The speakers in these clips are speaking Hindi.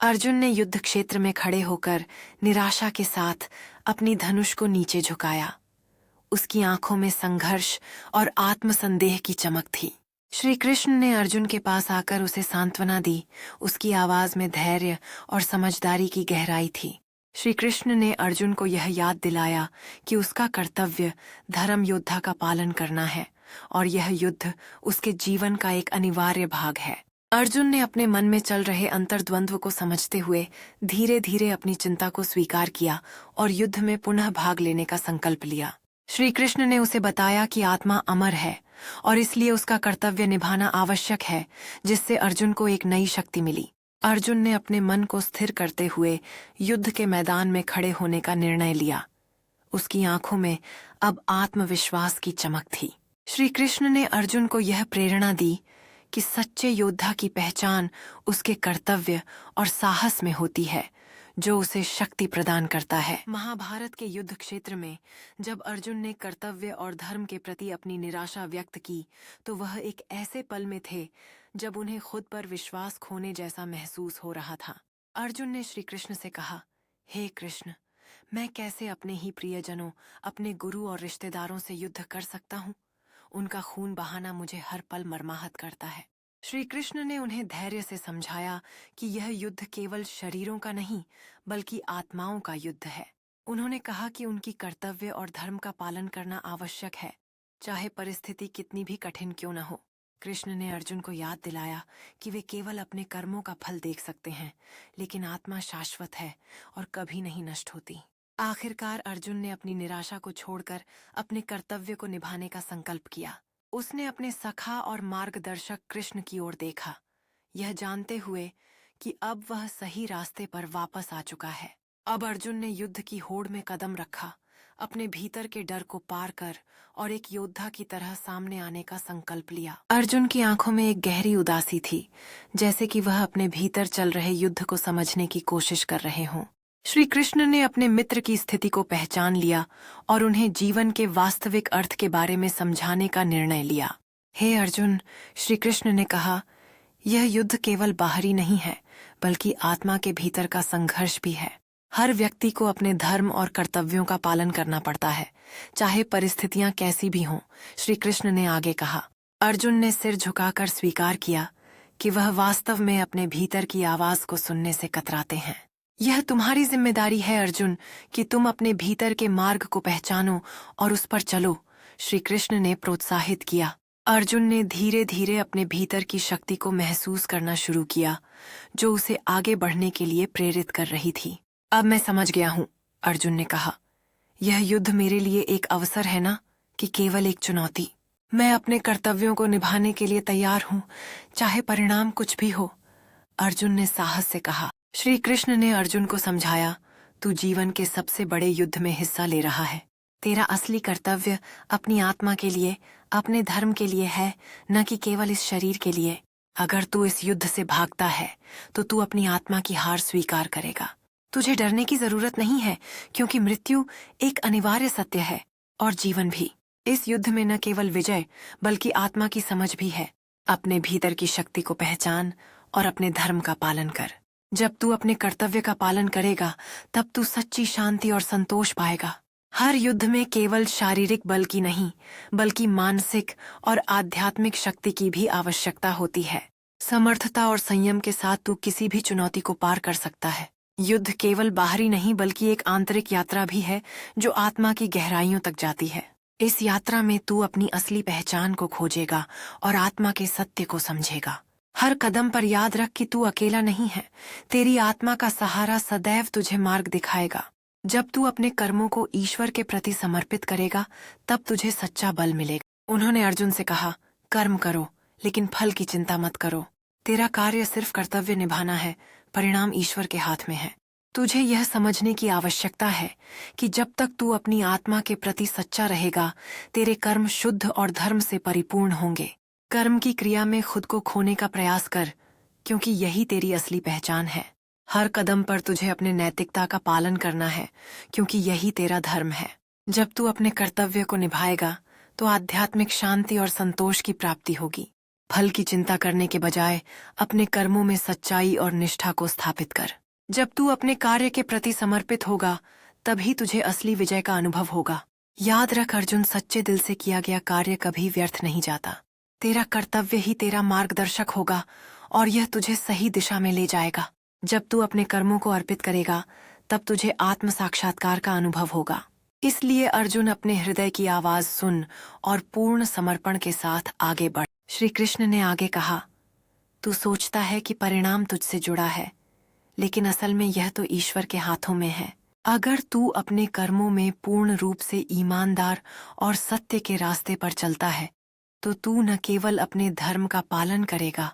अर्जुन ने युद्ध क्षेत्र में खड़े होकर निराशा के साथ अपनी धनुष को नीचे झुकाया। उसकी आंखों में संघर्ष और आत्मसंदेह की चमक थी। श्री कृष्ण ने अर्जुन के पास आकर उसे सांत्वना दी। उसकी आवाज में धैर्य और समझदारी की गहराई थी। श्री कृष्ण ने अर्जुन को यह याद दिलाया कि उसका कर्तव्य धर्म योद्धा का पालन करना है और यह युद्ध उसके जीवन का एक अनिवार्य भाग है। अर्जुन ने अपने मन में चल रहे अंतर्द्वंद्व को समझते हुए धीरे धीरे अपनी चिंता को स्वीकार किया और युद्ध में पुनः भाग लेने का संकल्प लिया। श्री कृष्ण ने उसे बताया कि आत्मा अमर है और इसलिए उसका कर्तव्य निभाना आवश्यक है, जिससे अर्जुन को एक नई शक्ति मिली। अर्जुन ने अपने मन को स्थिर करते हुए युद्ध के मैदान में खड़े होने का निर्णय लिया। उसकी आंखों में अब आत्मविश्वास की चमक थी। श्री कृष्ण ने अर्जुन को यह प्रेरणा दी कि सच्चे योद्धा की पहचान उसके कर्तव्य और साहस में होती है, जो उसे शक्ति प्रदान करता है। महाभारत के युद्ध क्षेत्र में जब अर्जुन ने कर्तव्य और धर्म के प्रति अपनी निराशा व्यक्त की, तो वह एक ऐसे पल में थे जब उन्हें खुद पर विश्वास खोने जैसा महसूस हो रहा था। अर्जुन ने श्री कृष्ण से कहा, हे कृष्ण, मैं कैसे अपने ही प्रियजनों, अपने गुरु और रिश्तेदारों से युद्ध कर सकता हूँ? उनका खून बहाना मुझे हर पल मर्माहत करता है। श्री कृष्ण ने उन्हें धैर्य से समझाया कि यह युद्ध केवल शरीरों का नहीं, बल्कि आत्माओं का युद्ध है। उन्होंने कहा कि उनकी कर्तव्य और धर्म का पालन करना आवश्यक है, चाहे परिस्थिति कितनी भी कठिन क्यों न हो। कृष्ण ने अर्जुन को याद दिलाया कि वे केवल अपने कर्मों का फल देख सकते हैं, लेकिन आत्मा शाश्वत है और कभी नहीं नष्ट होती। आखिरकार अर्जुन ने अपनी निराशा को छोड़कर अपने कर्तव्य को निभाने का संकल्प किया। उसने अपने सखा और मार्गदर्शक कृष्ण की ओर देखा, यह जानते हुए कि अब वह सही रास्ते पर वापस आ चुका है। अब अर्जुन ने युद्ध की होड़ में कदम रखा, अपने भीतर के डर को पार कर और एक योद्धा की तरह सामने आने का संकल्प लिया। अर्जुन की आंखों में एक गहरी उदासी थी, जैसे कि वह अपने भीतर चल रहे युद्ध को समझने की कोशिश कर रहे हों। श्री कृष्ण ने अपने मित्र की स्थिति को पहचान लिया और उन्हें जीवन के वास्तविक अर्थ के बारे में समझाने का निर्णय लिया। हे अर्जुन, श्री कृष्ण ने कहा, यह युद्ध केवल बाहरी नहीं है, बल्कि आत्मा के भीतर का संघर्ष भी है। हर व्यक्ति को अपने धर्म और कर्तव्यों का पालन करना पड़ता है, चाहे परिस्थितियां कैसी भी हों, श्री कृष्ण ने आगे कहा। अर्जुन ने सिर झुकाकर स्वीकार किया कि वह वास्तव में अपने भीतर की आवाज को सुनने से कतराते हैं। यह तुम्हारी जिम्मेदारी है अर्जुन, कि तुम अपने भीतर के मार्ग को पहचानो और उस पर चलो, श्री कृष्ण ने प्रोत्साहित किया। अर्जुन ने धीरे धीरे अपने भीतर की शक्ति को महसूस करना शुरू किया, जो उसे आगे बढ़ने के लिए प्रेरित कर रही थी। अब मैं समझ गया हूँ, अर्जुन ने कहा, यह युद्ध मेरे लिए एक अवसर है ना कि केवल एक चुनौती। मैं अपने कर्तव्यों को निभाने के लिए तैयार हूँ, चाहे परिणाम कुछ भी हो, अर्जुन ने साहस से कहा। श्री कृष्ण ने अर्जुन को समझाया, तू जीवन के सबसे बड़े युद्ध में हिस्सा ले रहा है। तेरा असली कर्तव्य अपनी आत्मा के लिए, अपने धर्म के लिए है, न कि केवल इस शरीर के लिए। अगर तू इस युद्ध से भागता है तो तू अपनी आत्मा की हार स्वीकार करेगा। तुझे डरने की जरूरत नहीं है, क्योंकि मृत्यु एक अनिवार्य सत्य है और जीवन भी। इस युद्ध में न केवल विजय बल्कि आत्मा की समझ भी है। अपने भीतर की शक्ति को पहचान और अपने धर्म का पालन कर। जब तू अपने कर्तव्य का पालन करेगा, तब तू सच्ची शांति और संतोष पाएगा। हर युद्ध में केवल शारीरिक बल की नहीं, बल्कि मानसिक और आध्यात्मिक शक्ति की भी आवश्यकता होती है। समर्थता और संयम के साथ तू किसी भी चुनौती को पार कर सकता है। युद्ध केवल बाहरी नहीं, बल्कि एक आंतरिक यात्रा भी है, जो आत्मा की गहराइयों तक जाती है। इस यात्रा में तू अपनी असली पहचान को खोजेगा और आत्मा के सत्य को समझेगा। हर कदम पर याद रख कि तू अकेला नहीं है। तेरी आत्मा का सहारा सदैव तुझे मार्ग दिखाएगा। जब तू अपने कर्मों को ईश्वर के प्रति समर्पित करेगा, तब तुझे सच्चा बल मिलेगा। उन्होंने अर्जुन से कहा, कर्म करो, लेकिन फल की चिंता मत करो। तेरा कार्य सिर्फ कर्तव्य निभाना है, परिणाम ईश्वर के हाथ में है। तुझे यह समझने की आवश्यकता है कि जब तक तू अपनी आत्मा के प्रति सच्चा रहेगा, तेरे कर्म शुद्ध और धर्म से परिपूर्ण होंगे। कर्म की क्रिया में खुद को खोने का प्रयास कर, क्योंकि यही तेरी असली पहचान है। हर कदम पर तुझे अपने नैतिकता का पालन करना है, क्योंकि यही तेरा धर्म है। जब तू अपने कर्तव्य को निभाएगा, तो आध्यात्मिक शांति और संतोष की प्राप्ति होगी। फल की चिंता करने के बजाय अपने कर्मों में सच्चाई और निष्ठा को स्थापित कर। जब तू अपने कार्य के प्रति समर्पित होगा, तभी तुझे असली विजय का अनुभव होगा। याद रख अर्जुन, सच्चे दिल से किया गया कार्य कभी व्यर्थ नहीं जाता। तेरा कर्तव्य ही तेरा मार्गदर्शक होगा और यह तुझे सही दिशा में ले जाएगा। जब तू अपने कर्मों को अर्पित करेगा, तब तुझे आत्म साक्षात्कार का अनुभव होगा। इसलिए अर्जुन, अपने हृदय की आवाज सुन और पूर्ण समर्पण के साथ आगे बढ़। श्री कृष्ण ने आगे कहा, तू सोचता है कि परिणाम तुझसे जुड़ा है, लेकिन असल में यह तो ईश्वर के हाथों में है। अगर तू अपने कर्मों में पूर्ण रूप से ईमानदार और सत्य के रास्ते पर चलता है, तो तू न केवल अपने धर्म का पालन करेगा,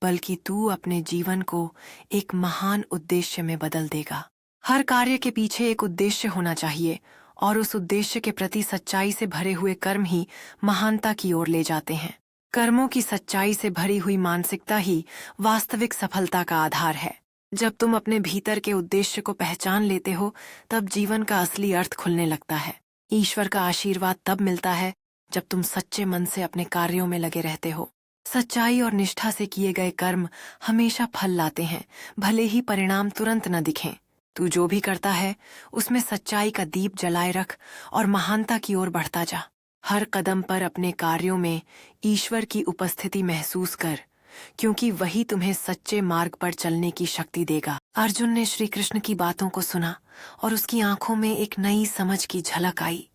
बल्कि तू अपने जीवन को एक महान उद्देश्य में बदल देगा। हर कार्य के पीछे एक उद्देश्य होना चाहिए और उस उद्देश्य के प्रति सच्चाई से भरे हुए कर्म ही महानता की ओर ले जाते हैं। कर्मों की सच्चाई से भरी हुई मानसिकता ही वास्तविक सफलता का आधार है। जब तुम अपने भीतर के उद्देश्य को पहचान लेते हो, तब जीवन का असली अर्थ खुलने लगता है। ईश्वर का आशीर्वाद तब मिलता है जब तुम सच्चे मन से अपने कार्यों में लगे रहते हो। सच्चाई और निष्ठा से किए गए कर्म हमेशा फल लाते हैं, भले ही परिणाम तुरंत न दिखें। तू जो भी करता है, उसमें सच्चाई का दीप जलाए रख और महानता की ओर बढ़ता जा। हर कदम पर अपने कार्यों में ईश्वर की उपस्थिति महसूस कर, क्योंकि वही तुम्हें सच्चे मार्ग पर चलने की शक्ति देगा। अर्जुन ने श्री कृष्ण की बातों को सुना और उसकी आंखों में एक नई समझ की झलक आई।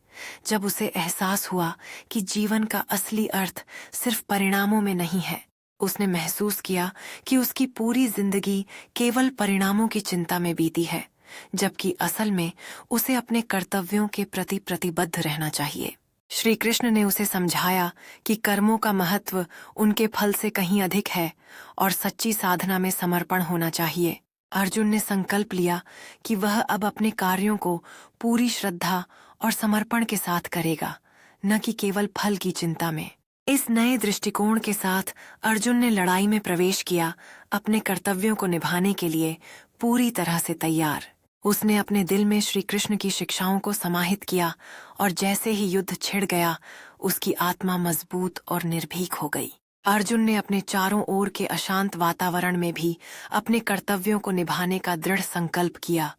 जब उसे एहसास हुआ कि जीवन का असली अर्थ सिर्फ परिणामों में नहीं है, उसने महसूस किया कि उसकी पूरी जिंदगी केवल परिणामों की चिंता में बीती है, जबकि असल में उसे अपने कर्तव्यों के प्रति प्रतिबद्ध रहना चाहिए। श्री कृष्ण ने उसे समझाया कि कर्मों का महत्व उनके फल से कहीं अधिक है और सच्ची साधना में समर्पण होना चाहिए। अर्जुन ने संकल्प लिया कि वह अब अपने कार्यों को पूरी श्रद्धा और समर्पण के साथ करेगा, न कि केवल फल की चिंता में। इस नए दृष्टिकोण के साथ अर्जुन ने लड़ाई में प्रवेश किया, अपने कर्तव्यों को निभाने के लिए पूरी तरह से तैयार। उसने अपने दिल में श्री कृष्ण की शिक्षाओं को समाहित किया और जैसे ही युद्ध छिड़ गया, उसकी आत्मा मजबूत और निर्भीक हो गई। अर्जुन ने अपने चारों ओर के अशांत वातावरण में भी अपने कर्तव्यों को निभाने का दृढ़ संकल्प किया,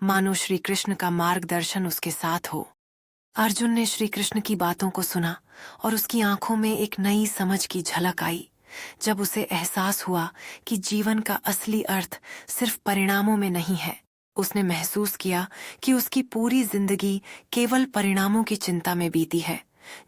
मानो श्री कृष्ण का मार्गदर्शन उसके साथ हो। अर्जुन ने श्री कृष्ण की बातों को सुना और उसकी आंखों में एक नई समझ की झलक आई। जब उसे एहसास हुआ कि जीवन का असली अर्थ सिर्फ परिणामों में नहीं है, उसने महसूस किया कि उसकी पूरी जिंदगी केवल परिणामों की चिंता में बीती है,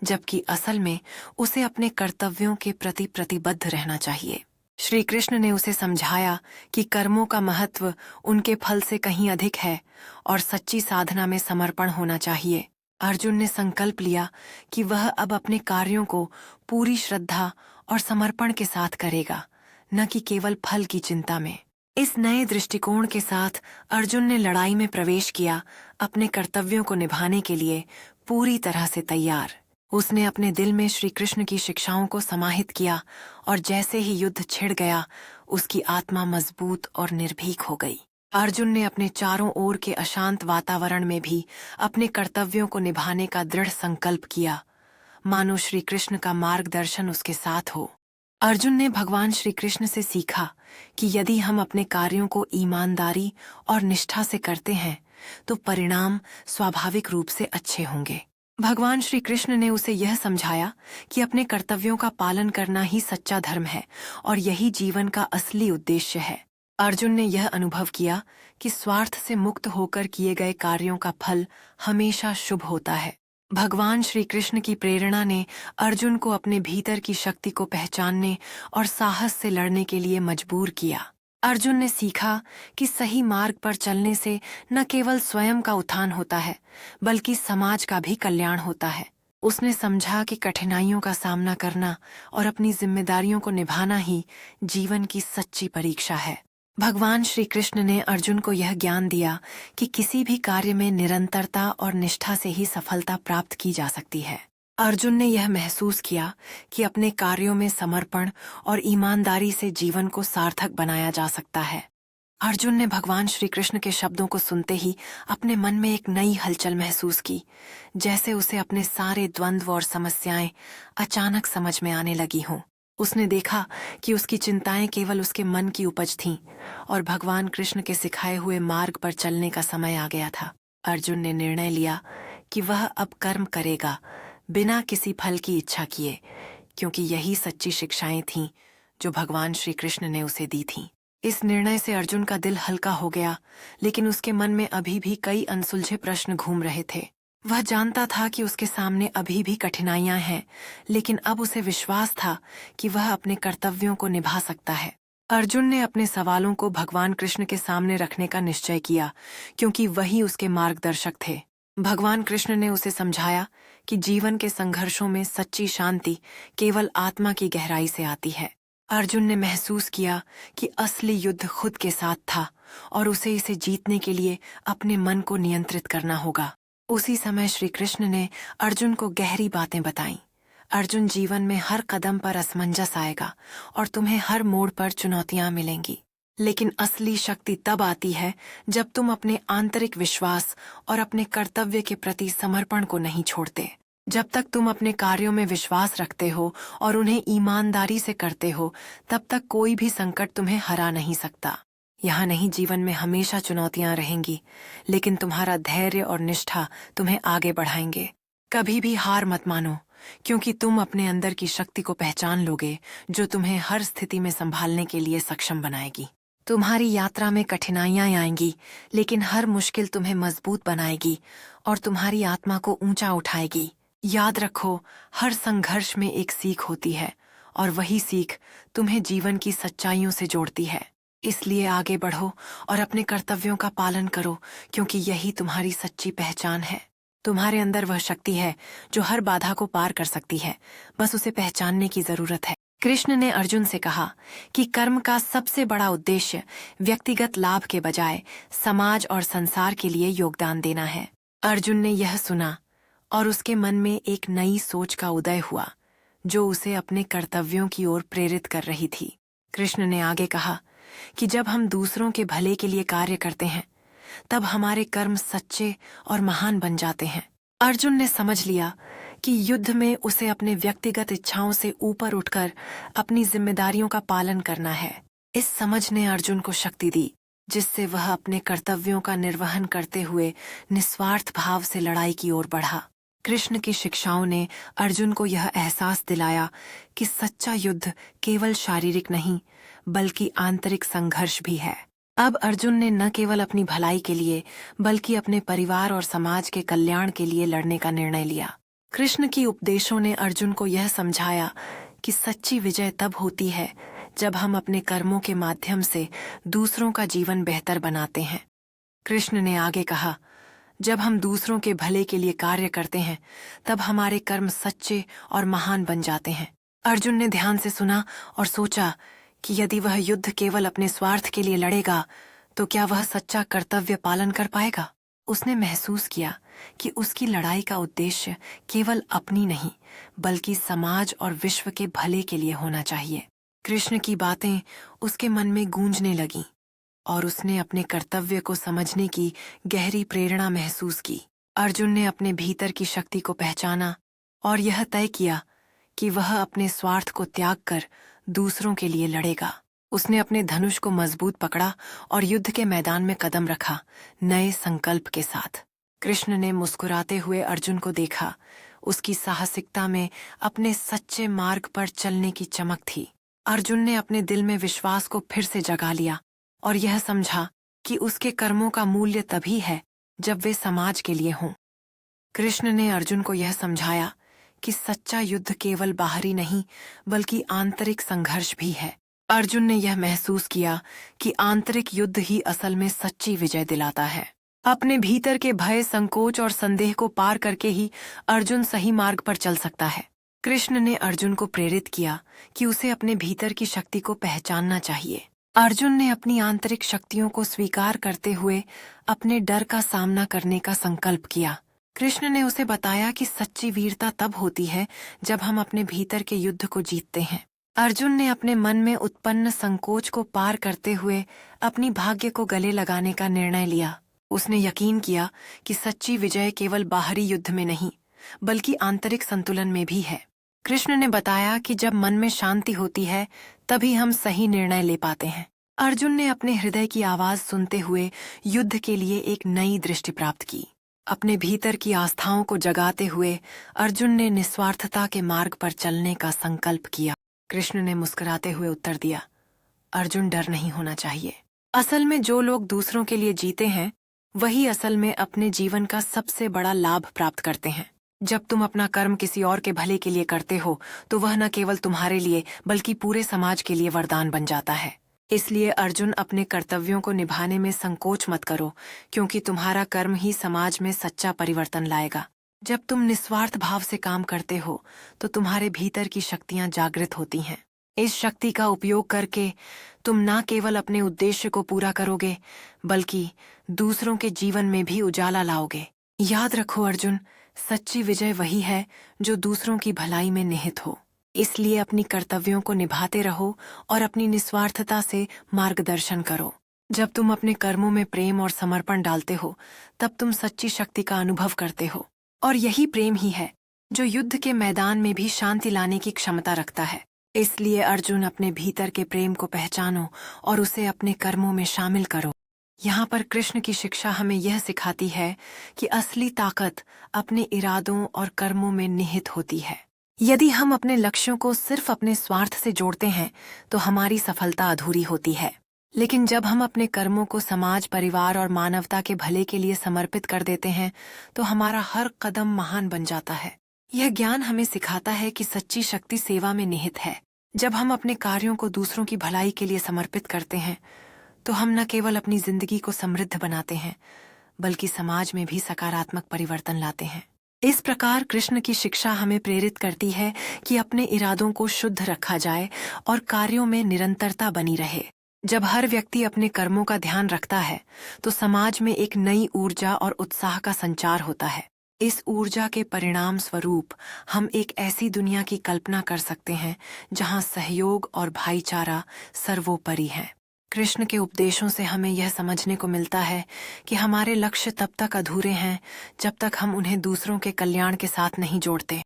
जबकि असल में उसे अपने कर्तव्यों के प्रति प्रतिबद्ध रहना चाहिए। श्री कृष्ण ने उसे समझाया कि कर्मों का महत्व उनके फल से कहीं अधिक है और सच्ची साधना में समर्पण होना चाहिए। अर्जुन ने संकल्प लिया कि वह अब अपने कार्यों को पूरी श्रद्धा और समर्पण के साथ करेगा, न कि केवल फल की चिंता में। इस नए दृष्टिकोण के साथ अर्जुन ने लड़ाई में प्रवेश किया, अपने कर्तव्यों को निभाने के लिए पूरी तरह से तैयार। उसने अपने दिल में श्री कृष्ण की शिक्षाओं को समाहित किया और जैसे ही युद्ध छिड़ गया, उसकी आत्मा मजबूत और निर्भीक हो गई। अर्जुन ने अपने चारों ओर के अशांत वातावरण में भी अपने कर्तव्यों को निभाने का दृढ़ संकल्प किया, मानो श्री कृष्ण का मार्गदर्शन उसके साथ हो। अर्जुन ने भगवान श्री कृष्ण से सीखा कि यदि हम अपने कार्यों को ईमानदारी और निष्ठा से करते हैं, तो परिणाम स्वाभाविक रूप से अच्छे होंगे। भगवान श्री कृष्ण ने उसे यह समझाया कि अपने कर्तव्यों का पालन करना ही सच्चा धर्म है और यही जीवन का असली उद्देश्य है। अर्जुन ने यह अनुभव किया कि स्वार्थ से मुक्त होकर किए गए कार्यों का फल हमेशा शुभ होता है। भगवान श्री कृष्ण की प्रेरणा ने अर्जुन को अपने भीतर की शक्ति को पहचानने और साहस से लड़ने के लिए मजबूर किया। अर्जुन ने सीखा कि सही मार्ग पर चलने से न केवल स्वयं का उत्थान होता है, बल्कि समाज का भी कल्याण होता है। उसने समझा कि कठिनाइयों का सामना करना और अपनी जिम्मेदारियों को निभाना ही जीवन की सच्ची परीक्षा है। भगवान श्री कृष्ण ने अर्जुन को यह ज्ञान दिया कि किसी भी कार्य में निरंतरता और निष्ठा से ही सफलता प्राप्त की जा सकती है। अर्जुन ने यह महसूस किया कि अपने कार्यों में समर्पण और ईमानदारी से जीवन को सार्थक बनाया जा सकता है। अर्जुन ने भगवान श्री कृष्ण के शब्दों को सुनते ही अपने मन में एक नई हलचल महसूस की, जैसे उसे अपने सारे द्वंद्व और समस्याएं अचानक समझ में आने लगी हों। उसने देखा कि उसकी चिंताएं केवल उसके मन की उपज थीं और भगवान कृष्ण के सिखाए हुए मार्ग पर चलने का समय आ गया था। अर्जुन ने निर्णय लिया कि वह अब कर्म करेगा बिना किसी फल की इच्छा किए, क्योंकि यही सच्ची शिक्षाएं थीं जो भगवान श्री कृष्ण ने उसे दी थीं। इस निर्णय से अर्जुन का दिल हल्का हो गया, लेकिन उसके मन में अभी भी कई अनसुलझे प्रश्न घूम रहे थे। वह जानता था कि उसके सामने अभी भी कठिनाइयां हैं, लेकिन अब उसे विश्वास था कि वह अपने कर्तव्यों को निभा सकता है। अर्जुन ने अपने सवालों को भगवान कृष्ण के सामने रखने का निश्चय किया, क्योंकि वही उसके मार्गदर्शक थे। भगवान कृष्ण ने उसे समझाया कि जीवन के संघर्षों में सच्ची शांति केवल आत्मा की गहराई से आती है। अर्जुन ने महसूस किया कि असली युद्ध खुद के साथ था और उसे इसे जीतने के लिए अपने मन को नियंत्रित करना होगा। उसी समय श्री कृष्ण ने अर्जुन को गहरी बातें बताईं। अर्जुन, जीवन में हर कदम पर असमंजस आएगा और तुम्हें हर मोड़ पर चुनौतियां मिलेंगी, लेकिन असली शक्ति तब आती है जब तुम अपने आंतरिक विश्वास और अपने कर्तव्य के प्रति समर्पण को नहीं छोड़ते। जब तक तुम अपने कार्यों में विश्वास रखते हो और उन्हें ईमानदारी से करते हो, तब तक कोई भी संकट तुम्हें हरा नहीं सकता। यहाँ नहीं, जीवन में हमेशा चुनौतियां रहेंगी, लेकिन तुम्हारा धैर्य और निष्ठा तुम्हें आगे बढ़ाएंगे। कभी भी हार मत मानो, क्योंकि तुम अपने अंदर की शक्ति को पहचान लोगे जो तुम्हें हर स्थिति में संभालने के लिए सक्षम बनाएगी। तुम्हारी यात्रा में कठिनाइयां आएंगी, लेकिन हर मुश्किल तुम्हें मजबूत बनाएगी और तुम्हारी आत्मा को ऊंचा उठाएगी। याद रखो, हर संघर्ष में एक सीख होती है और वही सीख तुम्हें जीवन की सच्चाइयों से जोड़ती है। इसलिए आगे बढ़ो और अपने कर्तव्यों का पालन करो, क्योंकि यही तुम्हारी सच्ची पहचान है। तुम्हारे अंदर वह शक्ति है जो हर बाधा को पार कर सकती है, बस उसे पहचानने की जरूरत है। कृष्ण ने अर्जुन से कहा कि कर्म का सबसे बड़ा उद्देश्य व्यक्तिगत लाभ के बजाय समाज और संसार के लिए योगदान देना है। अर्जुन ने यह सुना और उसके मन में एक नई सोच का उदय हुआ, जो उसे अपने कर्तव्यों की ओर प्रेरित कर रही थी। कृष्ण ने आगे कहा कि जब हम दूसरों के भले के लिए कार्य करते हैं, तब हमारे कर्म सच्चे और महान बन जाते हैं। अर्जुन ने समझ लिया कि युद्ध में उसे अपने व्यक्तिगत इच्छाओं से ऊपर उठकर अपनी जिम्मेदारियों का पालन करना है। इस समझ ने अर्जुन को शक्ति दी, जिससे वह अपने कर्तव्यों का निर्वहन करते हुए निस्वार्थ भाव से लड़ाई की ओर बढ़ा। कृष्ण की शिक्षाओं ने अर्जुन को यह एहसास दिलाया कि सच्चा युद्ध केवल शारीरिक नहीं, बल्कि आंतरिक संघर्ष भी है। अब अर्जुन ने न केवल अपनी भलाई के लिए, बल्कि अपने परिवार और समाज के कल्याण के लिए लड़ने का निर्णय लिया। कृष्ण की उपदेशों ने अर्जुन को यह समझाया कि सच्ची विजय तब होती है जब हम अपने कर्मों के माध्यम से दूसरों का जीवन बेहतर बनाते हैं। कृष्ण ने आगे कहा, जब हम दूसरों के भले के लिए कार्य करते हैं, तब हमारे कर्म सच्चे और महान बन जाते हैं। अर्जुन ने ध्यान से सुना और सोचा कि यदि वह युद्ध केवल अपने स्वार्थ के लिए लड़ेगा, तो क्या वह सच्चा कर्तव्य पालन कर पाएगा? उसने महसूस किया कि उसकी लड़ाई का उद्देश्य केवल अपनी नहीं, बल्कि समाज और विश्व के भले के लिए होना चाहिए। कृष्ण की बातें उसके मन में गूंजने लगीं और उसने अपने कर्तव्य को समझने की गहरी प्रेरणा महसूस की। अर्जुन ने अपने भीतर की शक्ति को पहचाना और यह तय किया कि वह अपने स्वार्थ को त्याग कर दूसरों के लिए लड़ेगा। उसने अपने धनुष को मजबूत पकड़ा और युद्ध के मैदान में कदम रखा, नए संकल्प के साथ। कृष्ण ने मुस्कुराते हुए अर्जुन को देखा। उसकी साहसिकता में अपने सच्चे मार्ग पर चलने की चमक थी। अर्जुन ने अपने दिल में विश्वास को फिर से जगा लिया और यह समझा कि उसके कर्मों का मूल्य तभी है जब वे समाज के लिए हों। कृष्ण ने अर्जुन को यह समझाया कि सच्चा युद्ध केवल बाहरी नहीं, बल्कि आंतरिक संघर्ष भी है। अर्जुन ने यह महसूस किया कि आंतरिक युद्ध ही असल में सच्ची विजय दिलाता है। अपने भीतर के भय, संकोच और संदेह को पार करके ही अर्जुन सही मार्ग पर चल सकता है। कृष्ण ने अर्जुन को प्रेरित किया कि उसे अपने भीतर की शक्ति को पहचानना चाहिए। अर्जुन ने अपनी आंतरिक शक्तियों को स्वीकार करते हुए अपने डर का सामना करने का संकल्प किया। कृष्ण ने उसे बताया कि सच्ची वीरता तब होती है जब हम अपने भीतर के युद्ध को जीतते हैं। अर्जुन ने अपने मन में उत्पन्न संकोच को पार करते हुए अपनी भाग्य को गले लगाने का निर्णय लिया। उसने यकीन किया कि सच्ची विजय केवल बाहरी युद्ध में नहीं, बल्कि आंतरिक संतुलन में भी है। कृष्ण ने बताया कि जब मन में शांति होती है तभी हम सही निर्णय ले पाते हैं। अर्जुन ने अपने हृदय की आवाज सुनते हुए युद्ध के लिए एक नई दृष्टि प्राप्त की। अपने भीतर की आस्थाओं को जगाते हुए अर्जुन ने निस्वार्थता के मार्ग पर चलने का संकल्प किया। कृष्ण ने मुस्कुराते हुए उत्तर दिया, अर्जुन, डर नहीं होना चाहिए। असल में जो लोग दूसरों के लिए जीते हैं वही असल में अपने जीवन का सबसे बड़ा लाभ प्राप्त करते हैं। जब तुम अपना कर्म किसी और के भले के लिए करते हो तो वह न केवल तुम्हारे लिए बल्कि पूरे समाज के लिए वरदान बन जाता है। इसलिए अर्जुन, अपने कर्तव्यों को निभाने में संकोच मत करो, क्योंकि तुम्हारा कर्म ही समाज में सच्चा परिवर्तन लाएगा। जब तुम निस्वार्थ भाव से काम करते हो तो तुम्हारे भीतर की शक्तियां जागृत होती हैं। इस शक्ति का उपयोग करके तुम न केवल अपने उद्देश्य को पूरा करोगे बल्कि दूसरों के जीवन में भी उजाला लाओगे। याद रखो अर्जुन, सच्ची विजय वही है जो दूसरों की भलाई में निहित हो। इसलिए अपनी कर्तव्यों को निभाते रहो और अपनी निस्वार्थता से मार्गदर्शन करो। जब तुम अपने कर्मों में प्रेम और समर्पण डालते हो तब तुम सच्ची शक्ति का अनुभव करते हो, और यही प्रेम ही है जो युद्ध के मैदान में भी शांति लाने की क्षमता रखता है। इसलिए अर्जुन, अपने भीतर के प्रेम को पहचानो और उसे अपने कर्मों में शामिल करो। यहाँ पर कृष्ण की शिक्षा हमें यह सिखाती है कि असली ताकत अपने इरादों और कर्मों में निहित होती है। यदि हम अपने लक्ष्यों को सिर्फ अपने स्वार्थ से जोड़ते हैं तो हमारी सफलता अधूरी होती है। लेकिन जब हम अपने कर्मों को समाज, परिवार और मानवता के भले के लिए समर्पित कर देते हैं तो हमारा हर कदम महान बन जाता है। यह ज्ञान हमें सिखाता है कि सच्ची शक्ति सेवा में निहित है। जब हम अपने कार्यों को दूसरों की भलाई के लिए समर्पित करते हैं तो हम न केवल अपनी जिंदगी को समृद्ध बनाते हैं बल्कि समाज में भी सकारात्मक परिवर्तन लाते हैं। इस प्रकार कृष्ण की शिक्षा हमें प्रेरित करती है कि अपने इरादों को शुद्ध रखा जाए और कार्यों में निरंतरता बनी रहे। जब हर व्यक्ति अपने कर्मों का ध्यान रखता है तो समाज में एक नई ऊर्जा और उत्साह का संचार होता है। इस ऊर्जा के परिणाम स्वरूप हम एक ऐसी दुनिया की कल्पना कर सकते हैं जहां सहयोग और भाईचारा सर्वोपरि है। कृष्ण के उपदेशों से हमें यह समझने को मिलता है कि हमारे लक्ष्य तब तक अधूरे हैं जब तक हम उन्हें दूसरों के कल्याण के साथ नहीं जोड़ते।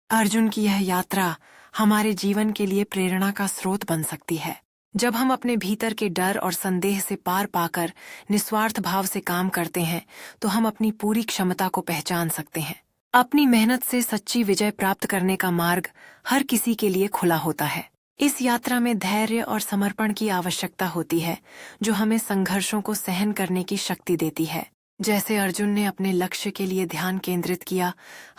अर्जुन की यह यात्रा हमारे जीवन के लिए प्रेरणा का स्रोत बन सकती है। जब हम अपने भीतर के डर और संदेह से पार पाकर निस्वार्थ भाव से काम करते हैं तो हम अपनी पूरी क्षमता को पहचान सकते हैं। अपनी मेहनत से सच्ची विजय प्राप्त करने का मार्ग हर किसी के लिए खुला होता है। इस यात्रा में धैर्य और समर्पण की आवश्यकता होती है, जो हमें संघर्षों को सहन करने की शक्ति देती है। जैसे अर्जुन ने अपने लक्ष्य के लिए ध्यान केंद्रित किया,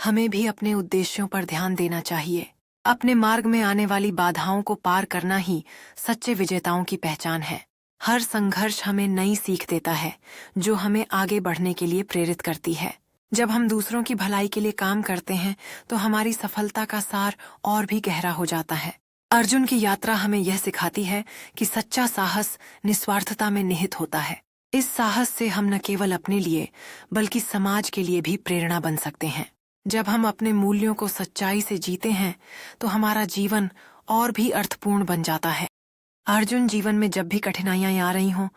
हमें भी अपने उद्देश्यों पर ध्यान देना चाहिए। अपने मार्ग में आने वाली बाधाओं को पार करना ही सच्चे विजेताओं की पहचान है। हर संघर्ष हमें नई सीख देता है, जो हमें आगे बढ़ने के लिए प्रेरित करती है। जब हम दूसरों की भलाई के लिए काम करते हैं तो हमारी सफलता का सार और भी गहरा हो जाता है। अर्जुन की यात्रा हमें यह सिखाती है कि सच्चा साहस निस्वार्थता में निहित होता है। इस साहस से हम न केवल अपने लिए बल्कि समाज के लिए भी प्रेरणा बन सकते हैं। जब हम अपने मूल्यों को सच्चाई से जीते हैं तो हमारा जीवन और भी अर्थपूर्ण बन जाता है। अर्जुन, जीवन में जब भी कठिनाइयां आ रही हों,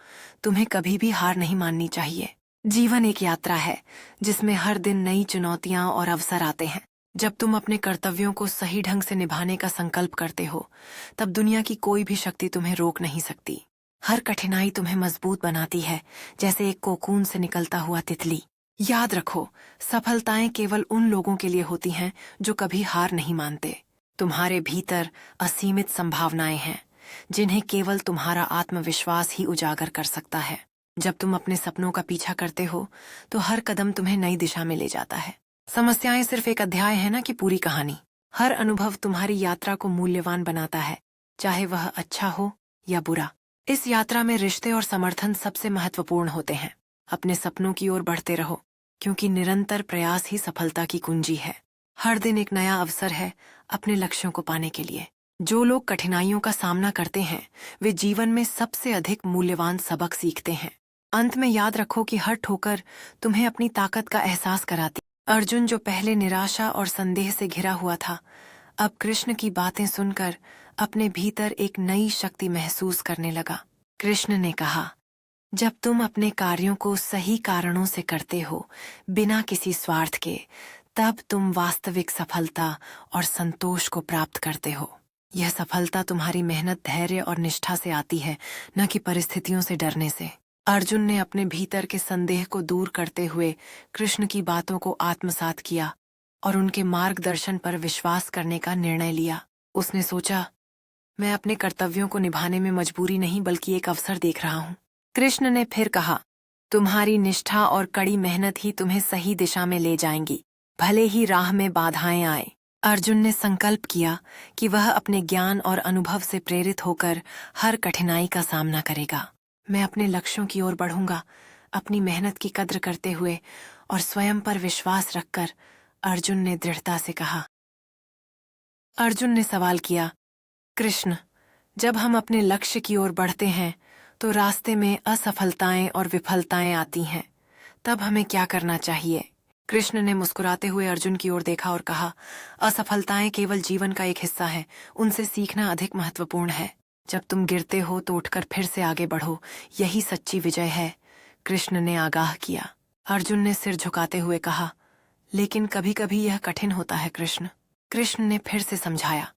तुम्हें कभी भी हार नहीं माननी चाहिए। जीवन एक यात्रा है जिसमें हर दिन नई चुनौतियां और अवसर आते हैं। जब तुम अपने कर्तव्यों को सही ढंग से निभाने का संकल्प करते हो तब दुनिया की कोई भी शक्ति तुम्हें रोक नहीं सकती। हर कठिनाई तुम्हें मजबूत बनाती है, जैसे एक कोकून से निकलता हुआ तितली। याद रखो, सफलताएं केवल उन लोगों के लिए होती हैं जो कभी हार नहीं मानते। तुम्हारे भीतर असीमित संभावनाएं हैं जिन्हें केवल तुम्हारा आत्मविश्वास ही उजागर कर सकता है। जब तुम अपने सपनों का पीछा करते हो तो हर कदम तुम्हें नई दिशा में ले जाता है। समस्याएं सिर्फ एक अध्याय है ना कि पूरी कहानी। हर अनुभव तुम्हारी यात्रा को मूल्यवान बनाता है, चाहे वह अच्छा हो या बुरा। इस यात्रा में रिश्ते और समर्थन सबसे महत्वपूर्ण होते हैं। अपने सपनों की ओर बढ़ते रहो, क्योंकि निरंतर प्रयास ही सफलता की कुंजी है। हर दिन एक नया अवसर है अपने लक्ष्यों को पाने के लिए। जो लोग कठिनाइयों का सामना करते हैं वे जीवन में सबसे अधिक मूल्यवान सबक सीखते हैं। अंत में याद रखो कि हर ठोकर तुम्हें अपनी ताकत का एहसास कराती। अर्जुन, जो पहले निराशा और संदेह से घिरा हुआ था, अब कृष्ण की बातें सुनकर अपने भीतर एक नई शक्ति महसूस करने लगा। कृष्ण ने कहा, जब तुम अपने कार्यों को सही कारणों से करते हो, बिना किसी स्वार्थ के, तब तुम वास्तविक सफलता और संतोष को प्राप्त करते हो। यह सफलता तुम्हारी मेहनत, धैर्य और निष्ठा से आती है, न कि परिस्थितियों से डरने से। अर्जुन ने अपने भीतर के संदेह को दूर करते हुए कृष्ण की बातों को आत्मसात किया और उनके मार्गदर्शन पर विश्वास करने का निर्णय लिया। उसने सोचा, मैं अपने कर्तव्यों को निभाने में मजबूरी नहीं बल्कि एक अवसर देख रहा हूँ। कृष्ण ने फिर कहा, तुम्हारी निष्ठा और कड़ी मेहनत ही तुम्हें सही दिशा में ले जाएंगी, भले ही राह में बाधाएं आए। अर्जुन ने संकल्प किया कि वह अपने ज्ञान और अनुभव से प्रेरित होकर हर कठिनाई का सामना करेगा। मैं अपने लक्ष्यों की ओर बढ़ूंगा, अपनी मेहनत की कद्र करते हुए और स्वयं पर विश्वास रखकर, अर्जुन ने दृढ़ता से कहा। अर्जुन ने सवाल किया, कृष्ण, जब हम अपने लक्ष्य की ओर बढ़ते हैं तो रास्ते में असफलताएं और विफलताएं आती हैं, तब हमें क्या करना चाहिए? कृष्ण ने मुस्कुराते हुए अर्जुन की ओर देखा और कहा, असफलताएं केवल जीवन का एक हिस्सा है, उनसे सीखना अधिक महत्वपूर्ण है। जब तुम गिरते हो तो उठकर फिर से आगे बढ़ो, यही सच्ची विजय है। कृष्ण ने आगाह किया। अर्जुन ने सिर झुकाते हुए कहा, लेकिन कभी कभी यह कठिन होता है कृष्ण। कृष्ण ने फिर से समझाया,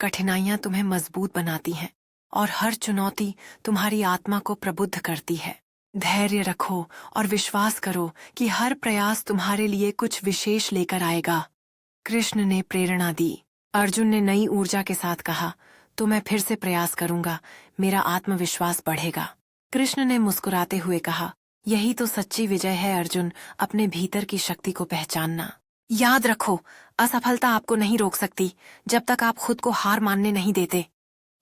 कठिनाइयां तुम्हें मजबूत बनाती हैं और हर चुनौती तुम्हारी आत्मा को प्रबुद्ध करती है। धैर्य रखो और विश्वास करो कि हर प्रयास तुम्हारे लिए कुछ विशेष लेकर आएगा। कृष्ण ने प्रेरणा दी। अर्जुन ने नई ऊर्जा के साथ कहा, तो मैं फिर से प्रयास करूंगा, मेरा आत्मविश्वास बढ़ेगा। कृष्ण ने मुस्कुराते हुए कहा, यही तो सच्ची विजय है अर्जुन, अपने भीतर की शक्ति को पहचानना। याद रखो, असफलता आपको नहीं रोक सकती जब तक आप खुद को हार मानने नहीं देते।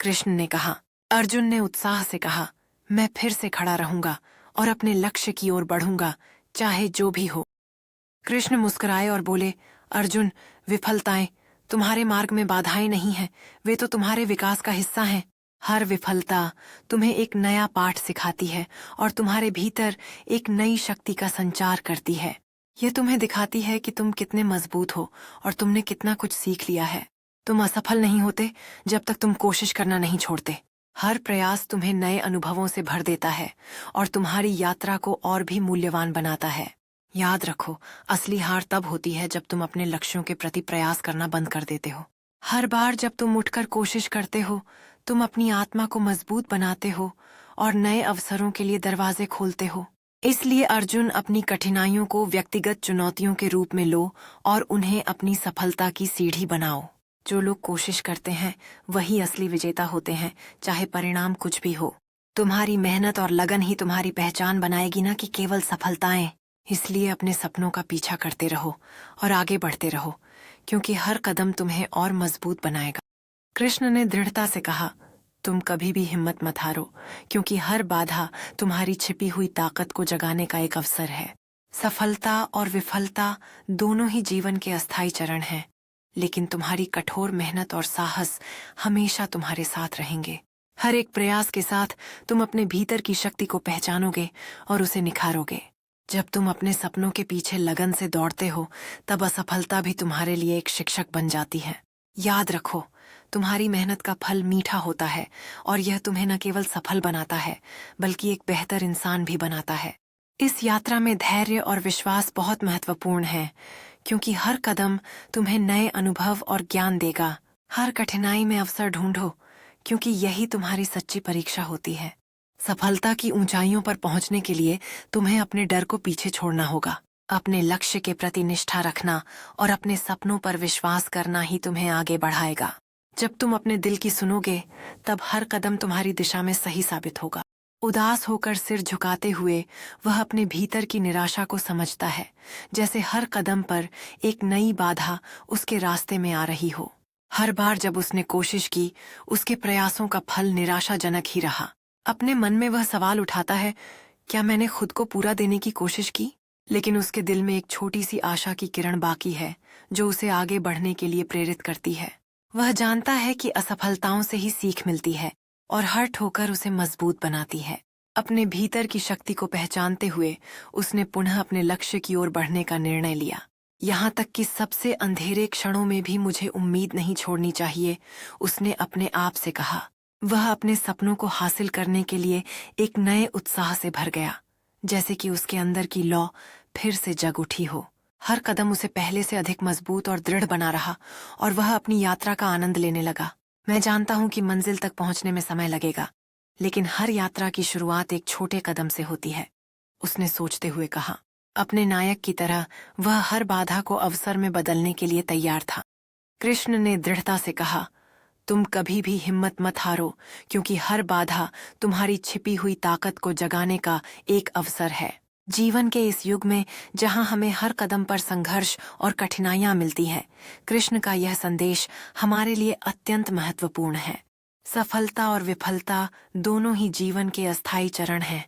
कृष्ण ने कहा। अर्जुन ने उत्साह से कहा, मैं फिर से खड़ा रहूंगा और अपने लक्ष्य की ओर बढ़ूंगा, चाहे जो भी हो। कृष्ण मुस्कुराए और बोले, अर्जुन, विफलताएं तुम्हारे मार्ग में बाधाएं नहीं हैं, वे तो तुम्हारे विकास का हिस्सा हैं। हर विफलता तुम्हें एक नया पाठ सिखाती है और तुम्हारे भीतर एक नई शक्ति का संचार करती है। यह तुम्हें दिखाती है कि तुम कितने मजबूत हो और तुमने कितना कुछ सीख लिया है। तुम असफल नहीं होते जब तक तुम कोशिश करना नहीं छोड़ते। हर प्रयास तुम्हें नए अनुभवों से भर देता है और तुम्हारी यात्रा को और भी मूल्यवान बनाता है। याद रखो, असली हार तब होती है जब तुम अपने लक्ष्यों के प्रति प्रयास करना बंद कर देते हो। हर बार जब तुम उठकर कोशिश करते हो, तुम अपनी आत्मा को मजबूत बनाते हो और नए अवसरों के लिए दरवाजे खोलते हो। इसलिए अर्जुन, अपनी कठिनाइयों को व्यक्तिगत चुनौतियों के रूप में लो और उन्हें अपनी सफलता की सीढ़ी बनाओ। जो लोग कोशिश करते हैं वही असली विजेता होते हैं, चाहे परिणाम कुछ भी हो। तुम्हारी मेहनत और लगन ही तुम्हारी पहचान बनाएगी, ना कि केवल सफलताएं। इसलिए अपने सपनों का पीछा करते रहो और आगे बढ़ते रहो, क्योंकि हर कदम तुम्हें और मजबूत बनाएगा। कृष्ण ने दृढ़ता से कहा, तुम कभी भी हिम्मत मत हारो, क्योंकि हर बाधा तुम्हारी छिपी हुई ताकत को जगाने का एक अवसर है। सफलता और विफलता दोनों ही जीवन के अस्थायी चरण हैं, लेकिन तुम्हारी कठोर मेहनत और साहस हमेशा तुम्हारे साथ रहेंगे। हर एक प्रयास के साथ तुम अपने भीतर की शक्ति को पहचानोगे और उसे निखारोगे। जब तुम अपने सपनों के पीछे लगन से दौड़ते हो, तब असफलता भी तुम्हारे लिए एक शिक्षक बन जाती है। याद रखो, तुम्हारी मेहनत का फल मीठा होता है और यह तुम्हें न केवल सफल बनाता है बल्कि एक बेहतर इंसान भी बनाता है। इस यात्रा में धैर्य और विश्वास बहुत महत्वपूर्ण है, क्योंकि हर कदम तुम्हें नए अनुभव और ज्ञान देगा। हर कठिनाई में अवसर ढूंढो, क्योंकि यही तुम्हारी सच्ची परीक्षा होती है। सफलता की ऊंचाइयों पर पहुंचने के लिए तुम्हें अपने डर को पीछे छोड़ना होगा। अपने लक्ष्य के प्रति निष्ठा रखना और अपने सपनों पर विश्वास करना ही तुम्हें आगे बढ़ाएगा। जब तुम अपने दिल की सुनोगे, तब हर कदम तुम्हारी दिशा में सही साबित होगा। उदास होकर सिर झुकाते हुए वह अपने भीतर की निराशा को समझता है, जैसे हर कदम पर एक नई बाधा उसके रास्ते में आ रही हो। हर बार जब उसने कोशिश की, उसके प्रयासों का फल निराशाजनक ही रहा। अपने मन में वह सवाल उठाता है, क्या मैंने खुद को पूरा देने की कोशिश की? लेकिन उसके दिल में एक छोटी सी आशा की किरण बाकी है, जो उसे आगे बढ़ने के लिए प्रेरित करती है। वह जानता है कि असफलताओं से ही सीख मिलती है और हर ठोकर उसे मजबूत बनाती है। अपने भीतर की शक्ति को पहचानते हुए उसने पुनः अपने लक्ष्य की ओर बढ़ने का निर्णय लिया। यहाँ तक कि सबसे अंधेरे क्षणों में भी मुझे उम्मीद नहीं छोड़नी चाहिए, उसने अपने आप से कहा। वह अपने सपनों को हासिल करने के लिए एक नए उत्साह से भर गया, जैसे कि उसके अंदर की लौ फिर से जग उठी हो। हर कदम उसे पहले से अधिक मजबूत और दृढ़ बना रहा और वह अपनी यात्रा का आनंद लेने लगा। मैं जानता हूं कि मंजिल तक पहुंचने में समय लगेगा, लेकिन हर यात्रा की शुरुआत एक छोटे कदम से होती है, उसने सोचते हुए कहा। अपने नायक की तरह वह हर बाधा को अवसर में बदलने के लिए तैयार था। कृष्ण ने दृढ़ता से कहा, तुम कभी भी हिम्मत मत हारो, क्योंकि हर बाधा तुम्हारी छिपी हुई ताकत को जगाने का एक अवसर है। जीवन के इस युग में जहां हमें हर कदम पर संघर्ष और कठिनाइयां मिलती हैं, कृष्ण का यह संदेश हमारे लिए अत्यंत महत्वपूर्ण है। सफलता और विफलता दोनों ही जीवन के अस्थायी चरण हैं,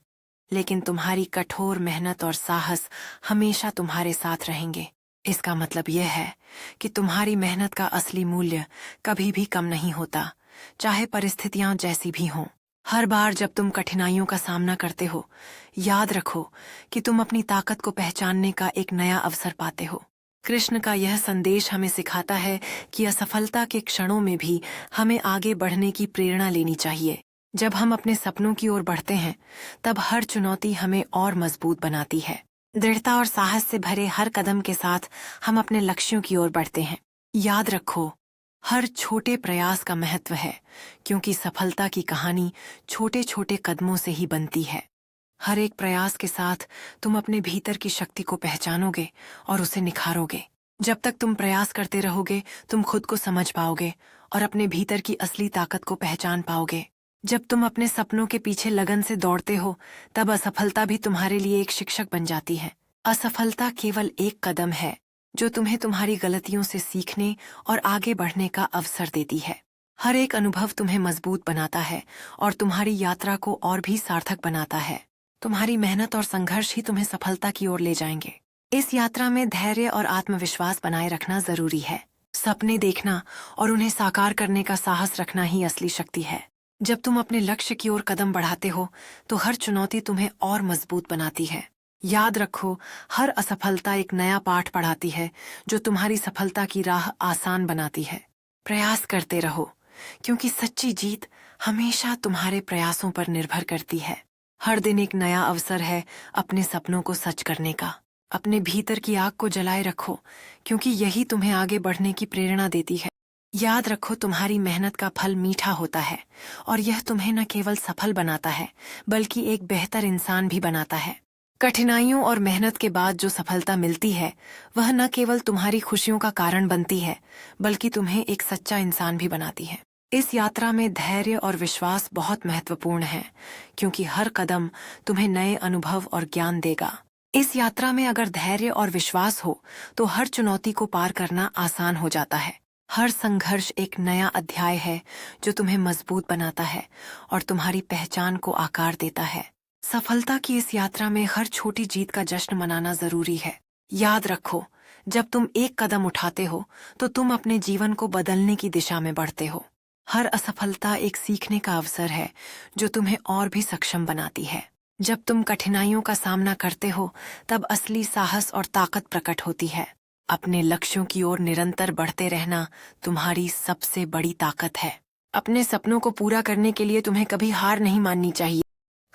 लेकिन तुम्हारी कठोर मेहनत और साहस हमेशा तुम्हारे साथ रहेंगे। इसका मतलब यह है कि तुम्हारी मेहनत का असली मूल्य कभी भी कम नहीं होता, चाहे परिस्थितियां जैसी भी हों। हर बार जब तुम कठिनाइयों का सामना करते हो, याद रखो कि तुम अपनी ताकत को पहचानने का एक नया अवसर पाते हो। कृष्ण का यह संदेश हमें सिखाता है कि असफलता के क्षणों में भी हमें आगे बढ़ने की प्रेरणा लेनी चाहिए। जब हम अपने सपनों की ओर बढ़ते हैं, तब हर चुनौती हमें और मजबूत बनाती है। दृढ़ता और साहस से भरे हर कदम के साथ हम अपने लक्ष्यों की ओर बढ़ते हैं। याद रखो, हर छोटे प्रयास का महत्व है, क्योंकि सफलता की कहानी छोटे छोटे कदमों से ही बनती है। हर एक प्रयास के साथ तुम अपने भीतर की शक्ति को पहचानोगे और उसे निखारोगे। जब तक तुम प्रयास करते रहोगे, तुम खुद को समझ पाओगे और अपने भीतर की असली ताकत को पहचान पाओगे। जब तुम अपने सपनों के पीछे लगन से दौड़ते हो, तब असफलता भी तुम्हारे लिए एक शिक्षक बन जाती है। असफलता केवल एक कदम है जो तुम्हें तुम्हारी गलतियों से सीखने और आगे बढ़ने का अवसर देती है। हर एक अनुभव तुम्हें मजबूत बनाता है और तुम्हारी यात्रा को और भी सार्थक बनाता है। तुम्हारी मेहनत और संघर्ष ही तुम्हें सफलता की ओर ले जाएंगे। इस यात्रा में धैर्य और आत्मविश्वास बनाए रखना जरूरी है। सपने देखना और उन्हें साकार करने का साहस रखना ही असली शक्ति है। जब तुम अपने लक्ष्य की ओर कदम बढ़ाते हो, तो हर चुनौती तुम्हें और मजबूत बनाती है। याद रखो, हर असफलता एक नया पाठ पढ़ाती है जो तुम्हारी सफलता की राह आसान बनाती है। प्रयास करते रहो, क्योंकि सच्ची जीत हमेशा तुम्हारे प्रयासों पर निर्भर करती है। हर दिन एक नया अवसर है अपने सपनों को सच करने का। अपने भीतर की आग को जलाए रखो, क्योंकि यही तुम्हें आगे बढ़ने की प्रेरणा देती है। याद रखो, तुम्हारी मेहनत का फल मीठा होता है और यह तुम्हें न केवल सफल बनाता है, बल्कि एक बेहतर इंसान भी बनाता है। कठिनाइयों और मेहनत के बाद जो सफलता मिलती है, वह न केवल तुम्हारी खुशियों का कारण बनती है, बल्कि तुम्हें एक सच्चा इंसान भी बनाती है। इस यात्रा में धैर्य और विश्वास बहुत महत्वपूर्ण है, क्योंकि हर कदम तुम्हें नए अनुभव और ज्ञान देगा। इस यात्रा में अगर धैर्य और विश्वास हो, तो हर चुनौती को पार करना आसान हो जाता है। हर संघर्ष एक नया अध्याय है जो तुम्हें मजबूत बनाता है और तुम्हारी पहचान को आकार देता है। सफलता की इस यात्रा में हर छोटी जीत का जश्न मनाना जरूरी है। याद रखो, जब तुम एक कदम उठाते हो, तो तुम अपने जीवन को बदलने की दिशा में बढ़ते हो। हर असफलता एक सीखने का अवसर है जो तुम्हें और भी सक्षम बनाती है। जब तुम कठिनाइयों का सामना करते हो, तब असली साहस और ताकत प्रकट होती है। अपने लक्ष्यों की ओर निरंतर बढ़ते रहना तुम्हारी सबसे बड़ी ताकत है। अपने सपनों को पूरा करने के लिए तुम्हें कभी हार नहीं माननी चाहिए।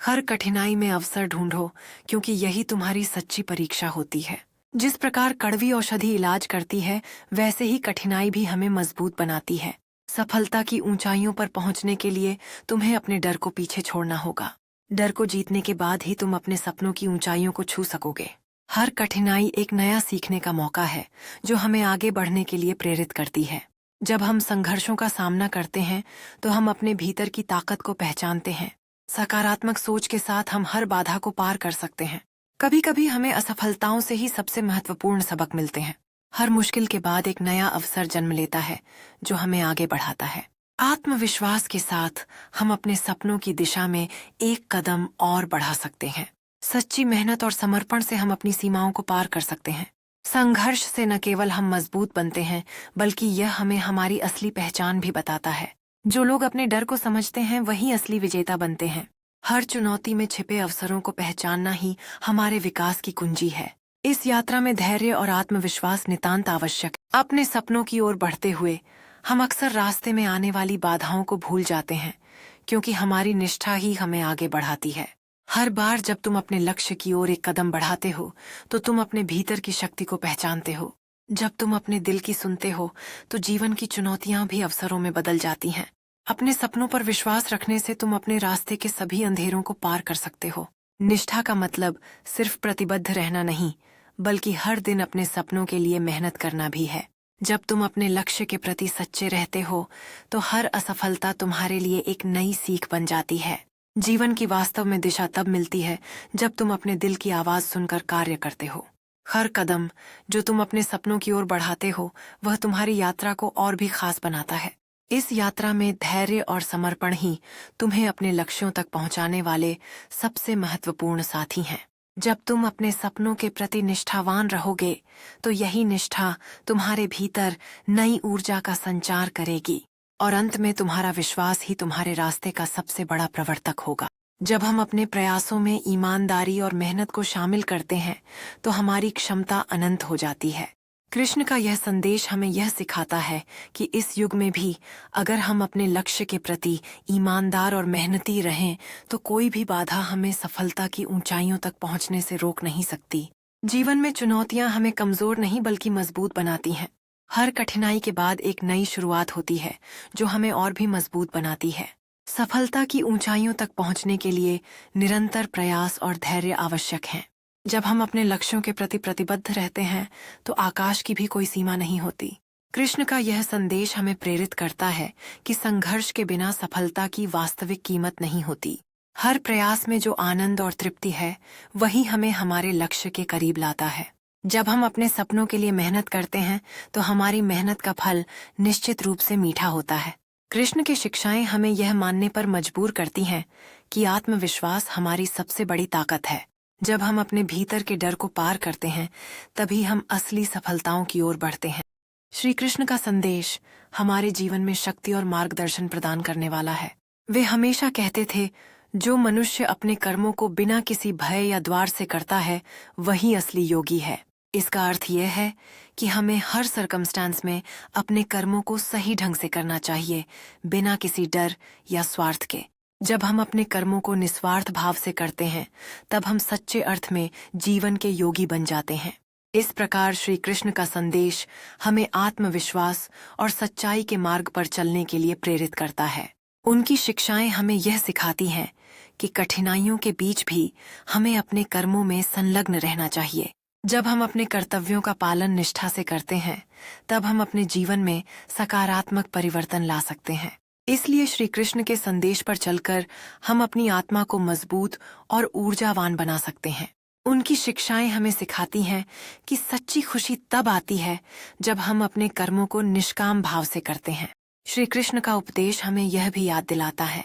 हर कठिनाई में अवसर ढूंढो, क्योंकि यही तुम्हारी सच्ची परीक्षा होती है। जिस प्रकार कड़वी औषधि इलाज करती है, वैसे ही कठिनाई भी हमें मजबूत बनाती है। सफलता की ऊंचाइयों पर पहुंचने के लिए तुम्हें अपने डर को पीछे छोड़ना होगा। डर को जीतने के बाद ही तुम अपने सपनों की ऊंचाइयों को छू सकोगे। हर कठिनाई एक नया सीखने का मौका है जो हमें आगे बढ़ने के लिए प्रेरित करती है। जब हम संघर्षों का सामना करते हैं, तो हम अपने भीतर की ताकत को पहचानते हैं। सकारात्मक सोच के साथ हम हर बाधा को पार कर सकते हैं। कभी कभी हमें असफलताओं से ही सबसे महत्वपूर्ण सबक मिलते हैं। हर मुश्किल के बाद एक नया अवसर जन्म लेता है जो हमें आगे बढ़ाता है। आत्मविश्वास के साथ हम अपने सपनों की दिशा में एक कदम और बढ़ा सकते हैं। सच्ची मेहनत और समर्पण से हम अपनी सीमाओं को पार कर सकते हैं। संघर्ष से न केवल हम मजबूत बनते हैं, बल्कि यह हमें हमारी असली पहचान भी बताता है। जो लोग अपने डर को समझते हैं, वही असली विजेता बनते हैं। हर चुनौती में छिपे अवसरों को पहचानना ही हमारे विकास की कुंजी है। इस यात्रा में धैर्य और आत्मविश्वास नितांत आवश्यक है। अपने सपनों की ओर बढ़ते हुए हम अक्सर रास्ते में आने वाली बाधाओं को भूल जाते हैं, क्योंकि हमारी निष्ठा ही हमें आगे बढ़ाती है। हर बार जब तुम अपने लक्ष्य की ओर एक कदम बढ़ाते हो तो तुम अपने भीतर की शक्ति को पहचानते हो। जब तुम अपने दिल की सुनते हो तो जीवन की चुनौतियां भी अवसरों में बदल जाती हैं। अपने सपनों पर विश्वास रखने से तुम अपने रास्ते के सभी अंधेरों को पार कर सकते हो। निष्ठा का मतलब सिर्फ प्रतिबद्ध रहना नहीं, बल्कि हर दिन अपने सपनों के लिए मेहनत करना भी है। जब तुम अपने लक्ष्य के प्रति सच्चे रहते हो तो हर असफलता तुम्हारे लिए एक नई सीख बन जाती है। जीवन की वास्तव में दिशा तब मिलती है जब तुम अपने दिल की आवाज सुनकर कार्य करते हो। हर कदम जो तुम अपने सपनों की ओर बढ़ाते हो वह तुम्हारी यात्रा को और भी खास बनाता है। इस यात्रा में धैर्य और समर्पण ही तुम्हें अपने लक्ष्यों तक पहुंचाने वाले सबसे महत्वपूर्ण साथी हैं। जब तुम अपने सपनों के प्रति निष्ठावान रहोगे तो यही निष्ठा तुम्हारे भीतर नई ऊर्जा का संचार करेगी और अंत में तुम्हारा विश्वास ही तुम्हारे रास्ते का सबसे बड़ा प्रवर्तक होगा। जब हम अपने प्रयासों में ईमानदारी और मेहनत को शामिल करते हैं तो हमारी क्षमता अनंत हो जाती है। कृष्ण का यह संदेश हमें यह सिखाता है कि इस युग में भी अगर हम अपने लक्ष्य के प्रति ईमानदार और मेहनती रहें तो कोई भी बाधा हमें सफलता की ऊंचाइयों तक पहुंचने से रोक नहीं सकती। जीवन में चुनौतियां हमें कमजोर नहीं बल्कि मजबूत बनाती हैं। हर कठिनाई के बाद एक नई शुरुआत होती है जो हमें और भी मजबूत बनाती है। सफलता की ऊंचाइयों तक पहुंचने के लिए निरंतर प्रयास और धैर्य आवश्यक हैं। जब हम अपने लक्ष्यों के प्रति प्रतिबद्ध रहते हैं तो आकाश की भी कोई सीमा नहीं होती। कृष्ण का यह संदेश हमें प्रेरित करता है कि संघर्ष के बिना सफलता की वास्तविक कीमत नहीं होती। हर प्रयास में जो आनंद और तृप्ति है वही हमें हमारे लक्ष्य के करीब लाता है। जब हम अपने सपनों के लिए मेहनत करते हैं तो हमारी मेहनत का फल निश्चित रूप से मीठा होता है। कृष्ण की शिक्षाएं हमें यह मानने पर मजबूर करती हैं कि आत्मविश्वास हमारी सबसे बड़ी ताकत है। जब हम अपने भीतर के डर को पार करते हैं तभी हम असली सफलताओं की ओर बढ़ते हैं। श्री कृष्ण का संदेश हमारे जीवन में शक्ति और मार्गदर्शन प्रदान करने वाला है। वे हमेशा कहते थे, जो मनुष्य अपने कर्मों को बिना किसी भय या द्वार से करता है वही असली योगी है। इसका अर्थ यह है कि हमें हर सर्कमस्टांस में अपने कर्मों को सही ढंग से करना चाहिए, बिना किसी डर या स्वार्थ के। जब हम अपने कर्मों को निस्वार्थ भाव से करते हैं तब हम सच्चे अर्थ में जीवन के योगी बन जाते हैं। इस प्रकार श्री कृष्ण का संदेश हमें आत्मविश्वास और सच्चाई के मार्ग पर चलने के लिए प्रेरित करता है। उनकी शिक्षाएं हमें यह सिखाती हैं कि कठिनाइयों के बीच भी हमें अपने कर्मों में संलग्न रहना चाहिए। जब हम अपने कर्तव्यों का पालन निष्ठा से करते हैं तब हम अपने जीवन में सकारात्मक परिवर्तन ला सकते हैं। इसलिए श्री कृष्ण के संदेश पर चलकर हम अपनी आत्मा को मजबूत और ऊर्जावान बना सकते हैं। उनकी शिक्षाएं हमें सिखाती हैं कि सच्ची खुशी तब आती है जब हम अपने कर्मों को निष्काम भाव से करते हैं। श्री कृष्ण का उपदेश हमें यह भी याद दिलाता है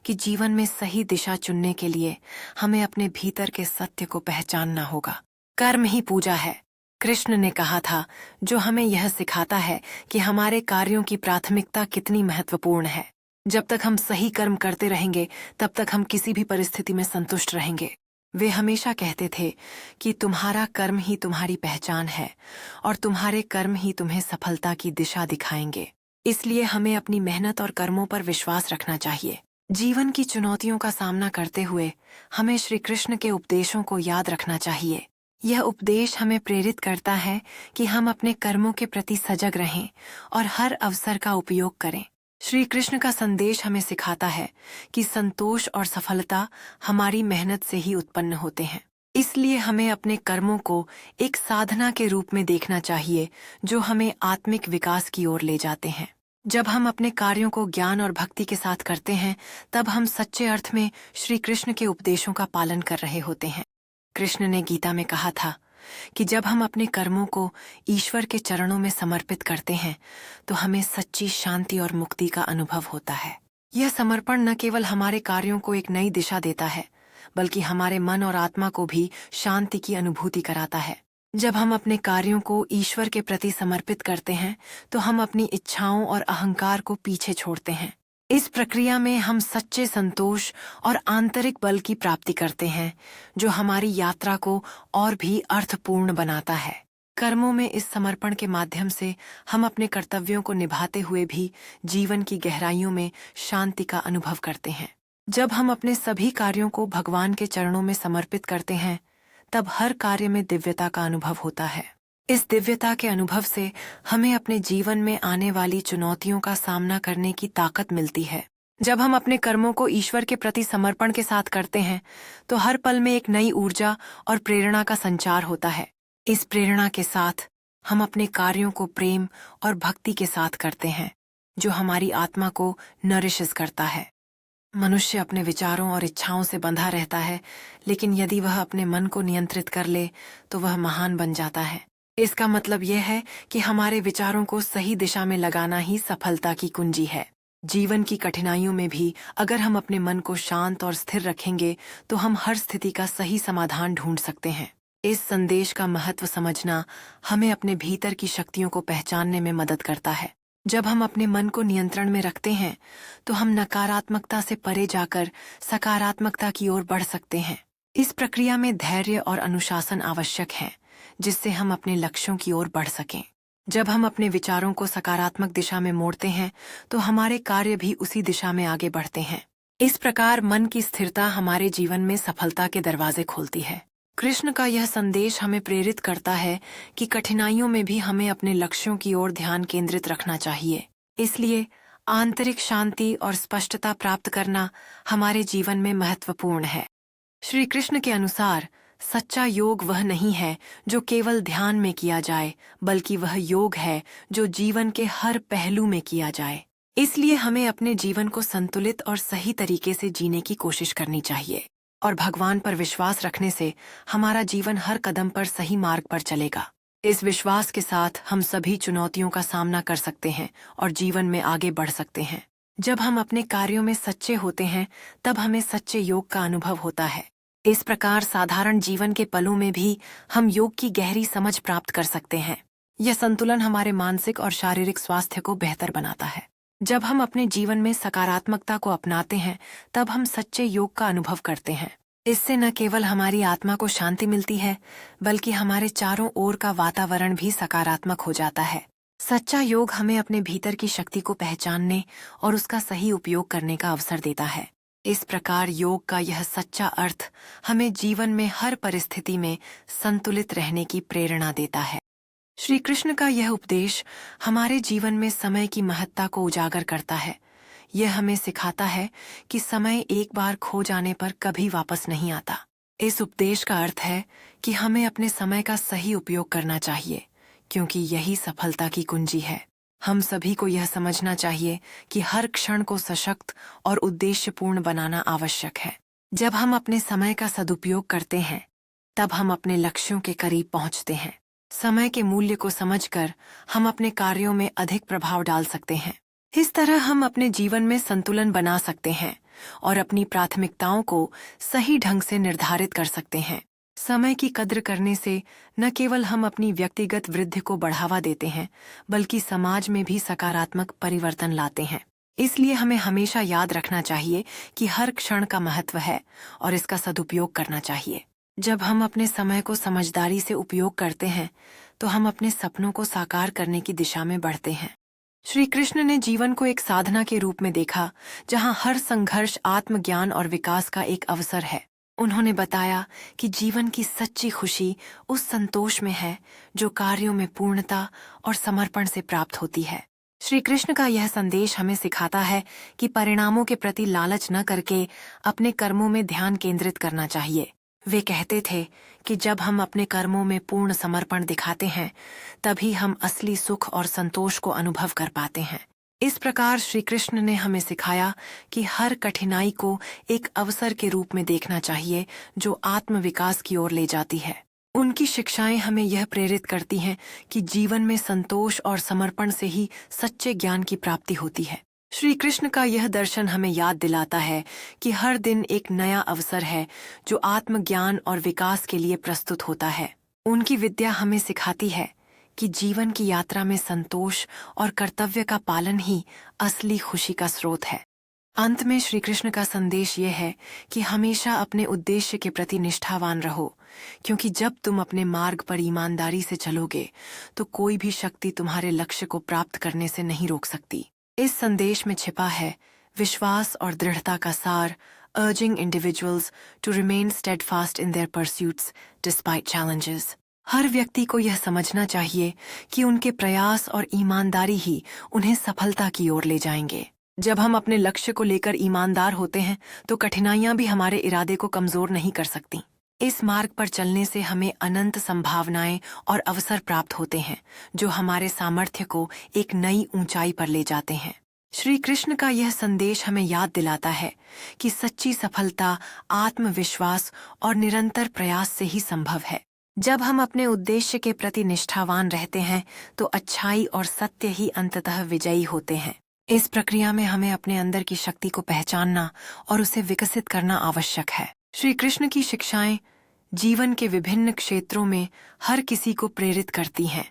कि जीवन में सही दिशा चुनने के लिए हमें अपने भीतर के सत्य को पहचानना होगा। कर्म ही पूजा है, कृष्ण ने कहा था, जो हमें यह सिखाता है कि हमारे कार्यों की प्राथमिकता कितनी महत्वपूर्ण है। जब तक हम सही कर्म करते रहेंगे तब तक हम किसी भी परिस्थिति में संतुष्ट रहेंगे। वे हमेशा कहते थे कि तुम्हारा कर्म ही तुम्हारी पहचान है और तुम्हारे कर्म ही तुम्हें सफलता की दिशा दिखाएंगे। इसलिए हमें अपनी मेहनत और कर्मों पर विश्वास रखना चाहिए। जीवन की चुनौतियों का सामना करते हुए हमें श्री कृष्ण के उपदेशों को याद रखना चाहिए। यह उपदेश हमें प्रेरित करता है कि हम अपने कर्मों के प्रति सजग रहें और हर अवसर का उपयोग करें। श्री कृष्ण का संदेश हमें सिखाता है कि संतोष और सफलता हमारी मेहनत से ही उत्पन्न होते हैं। इसलिए हमें अपने कर्मों को एक साधना के रूप में देखना चाहिए जो हमें आत्मिक विकास की ओर ले जाते हैं। जब हम अपने कार्यों को ज्ञान और भक्ति के साथ करते हैं तब हम सच्चे अर्थ में श्री कृष्ण के उपदेशों का पालन कर रहे होते हैं। कृष्ण ने गीता में कहा था कि जब हम अपने कर्मों को ईश्वर के चरणों में समर्पित करते हैं तो हमें सच्ची शांति और मुक्ति का अनुभव होता है। यह समर्पण न केवल हमारे कार्यों को एक नई दिशा देता है बल्कि हमारे मन और आत्मा को भी शांति की अनुभूति कराता है। जब हम अपने कार्यों को ईश्वर के प्रति समर्पित करते हैं तो हम अपनी इच्छाओं और अहंकार को पीछे छोड़ते हैं। इस प्रक्रिया में हम सच्चे संतोष और आंतरिक बल की प्राप्ति करते हैं जो हमारी यात्रा को और भी अर्थपूर्ण बनाता है। कर्मों में इस समर्पण के माध्यम से हम अपने कर्तव्यों को निभाते हुए भी जीवन की गहराइयों में शांति का अनुभव करते हैं। जब हम अपने सभी कार्यों को भगवान के चरणों में समर्पित करते हैं, तब हर कार्य में दिव्यता का अनुभव होता है। इस दिव्यता के अनुभव से हमें अपने जीवन में आने वाली चुनौतियों का सामना करने की ताकत मिलती है। जब हम अपने कर्मों को ईश्वर के प्रति समर्पण के साथ करते हैं, तो हर पल में एक नई ऊर्जा और प्रेरणा का संचार होता है। इस प्रेरणा के साथ हम अपने कार्यों को प्रेम और भक्ति के साथ करते हैं, जो हमारी आत्मा को नरिशेस करता है। मनुष्य अपने विचारों और इच्छाओं से बंधा रहता है, लेकिन यदि वह अपने मन को नियंत्रित कर ले तो वह महान बन जाता है। इसका मतलब यह है कि हमारे विचारों को सही दिशा में लगाना ही सफलता की कुंजी है। जीवन की कठिनाइयों में भी अगर हम अपने मन को शांत और स्थिर रखेंगे तो हम हर स्थिति का सही समाधान ढूंढ सकते हैं। इस संदेश का महत्व समझना हमें अपने भीतर की शक्तियों को पहचानने में मदद करता है। जब हम अपने मन को नियंत्रण में रखते हैं तो हम नकारात्मकता से परे जाकर सकारात्मकता की ओर बढ़ सकते हैं। इस प्रक्रिया में धैर्य और अनुशासन आवश्यक है, जिससे हम अपने लक्ष्यों की ओर बढ़ सकें। जब हम अपने विचारों को सकारात्मक दिशा में मोड़ते हैं तो हमारे कार्य भी उसी दिशा में आगे बढ़ते हैं। इस प्रकार मन की स्थिरता हमारे जीवन में सफलता के दरवाजे खोलती है। कृष्ण का यह संदेश हमें प्रेरित करता है कि कठिनाइयों में भी हमें अपने लक्ष्यों की ओर ध्यान केंद्रित रखना चाहिए। इसलिए आंतरिक शांति और स्पष्टता प्राप्त करना हमारे जीवन में महत्वपूर्ण है। श्री कृष्ण के अनुसार सच्चा योग वह नहीं है जो केवल ध्यान में किया जाए, बल्कि वह योग है जो जीवन के हर पहलू में किया जाए। इसलिए हमें अपने जीवन को संतुलित और सही तरीके से जीने की कोशिश करनी चाहिए, और भगवान पर विश्वास रखने से हमारा जीवन हर कदम पर सही मार्ग पर चलेगा। इस विश्वास के साथ हम सभी चुनौतियों का सामना कर सकते हैं और जीवन में आगे बढ़ सकते हैं। जब हम अपने कार्यों में सच्चे होते हैं, तब हमें सच्चे योग का अनुभव होता है। इस प्रकार साधारण जीवन के पलों में भी हम योग की गहरी समझ प्राप्त कर सकते हैं। यह संतुलन हमारे मानसिक और शारीरिक स्वास्थ्य को बेहतर बनाता है। जब हम अपने जीवन में सकारात्मकता को अपनाते हैं, तब हम सच्चे योग का अनुभव करते हैं। इससे न केवल हमारी आत्मा को शांति मिलती है, बल्कि हमारे चारों ओर का वातावरण भी सकारात्मक हो जाता है। सच्चा योग हमें अपने भीतर की शक्ति को पहचानने और उसका सही उपयोग करने का अवसर देता है। इस प्रकार योग का यह सच्चा अर्थ हमें जीवन में हर परिस्थिति में संतुलित रहने की प्रेरणा देता है। श्री कृष्ण का यह उपदेश हमारे जीवन में समय की महत्ता को उजागर करता है। यह हमें सिखाता है कि समय एक बार खो जाने पर कभी वापस नहीं आता। इस उपदेश का अर्थ है कि हमें अपने समय का सही उपयोग करना चाहिए, क्योंकि यही सफलता की कुंजी है। हम सभी को यह समझना चाहिए कि हर क्षण को सशक्त और उद्देश्यपूर्ण बनाना आवश्यक है। जब हम अपने समय का सदुपयोग करते हैं, तब हम अपने लक्ष्यों के करीब पहुंचते हैं। समय के मूल्य को समझकर हम अपने कार्यों में अधिक प्रभाव डाल सकते हैं। इस तरह हम अपने जीवन में संतुलन बना सकते हैं और अपनी प्राथमिकताओं को सही ढंग से निर्धारित कर सकते हैं। समय की कद्र करने से न केवल हम अपनी व्यक्तिगत वृद्धि को बढ़ावा देते हैं, बल्कि समाज में भी सकारात्मक परिवर्तन लाते हैं। इसलिए हमें हमेशा याद रखना चाहिए कि हर क्षण का महत्व है और इसका सदुपयोग करना चाहिए। जब हम अपने समय को समझदारी से उपयोग करते हैं, तो हम अपने सपनों को साकार करने की दिशा में बढ़ते हैं। श्री कृष्ण ने जीवन को एक साधना के रूप में देखा, जहां हर संघर्ष आत्मज्ञान और विकास का एक अवसर है। उन्होंने बताया कि जीवन की सच्ची खुशी उस संतोष में है जो कार्यों में पूर्णता और समर्पण से प्राप्त होती है। श्री कृष्ण का यह संदेश हमें सिखाता है कि परिणामों के प्रति लालच न करके अपने कर्मों में ध्यान केंद्रित करना चाहिए। वे कहते थे कि जब हम अपने कर्मों में पूर्ण समर्पण दिखाते हैं, तभी हम असली सुख और संतोष को अनुभव कर पाते हैं। इस प्रकार श्री कृष्ण ने हमें सिखाया कि हर कठिनाई को एक अवसर के रूप में देखना चाहिए, जो आत्मविकास की ओर ले जाती है। उनकी शिक्षाएं हमें यह प्रेरित करती हैं कि जीवन में संतोष और समर्पण से ही सच्चे ज्ञान की प्राप्ति होती है। श्री कृष्ण का यह दर्शन हमें याद दिलाता है कि हर दिन एक नया अवसर है जो आत्मज्ञान और विकास के लिए प्रस्तुत होता है। उनकी विद्या हमें सिखाती है कि जीवन की यात्रा में संतोष और कर्तव्य का पालन ही असली खुशी का स्रोत है। अंत में श्री कृष्ण का संदेश ये है कि हमेशा अपने उद्देश्य के प्रति निष्ठावान रहो, क्योंकि जब तुम अपने मार्ग पर ईमानदारी से चलोगे तो कोई भी शक्ति तुम्हारे लक्ष्य को प्राप्त करने से नहीं रोक सकती। इस संदेश में छिपा है विश्वास और दृढ़ता का सार, urging individuals to remain steadfast in their pursuits despite challenges. हर व्यक्ति को यह समझना चाहिए कि उनके प्रयास और ईमानदारी ही उन्हें सफलता की ओर ले जाएंगे। जब हम अपने लक्ष्य को लेकर ईमानदार होते हैं तो कठिनाइयां भी हमारे इरादे को कमजोर नहीं कर सकती। इस मार्ग पर चलने से हमें अनंत संभावनाएं और अवसर प्राप्त होते हैं जो हमारे सामर्थ्य को एक नई ऊंचाई पर ले जाते हैं। श्री कृष्ण का यह संदेश हमें याद दिलाता है कि सच्ची सफलता आत्मविश्वास और निरंतर प्रयास से ही संभव है। जब हम अपने उद्देश्य के प्रति निष्ठावान रहते हैं तो अच्छाई और सत्य ही अंततः विजयी होते हैं। इस प्रक्रिया में हमें अपने अंदर की शक्ति को पहचानना और उसे विकसित करना आवश्यक है। श्री कृष्ण की शिक्षाएं जीवन के विभिन्न क्षेत्रों में हर किसी को प्रेरित करती हैं।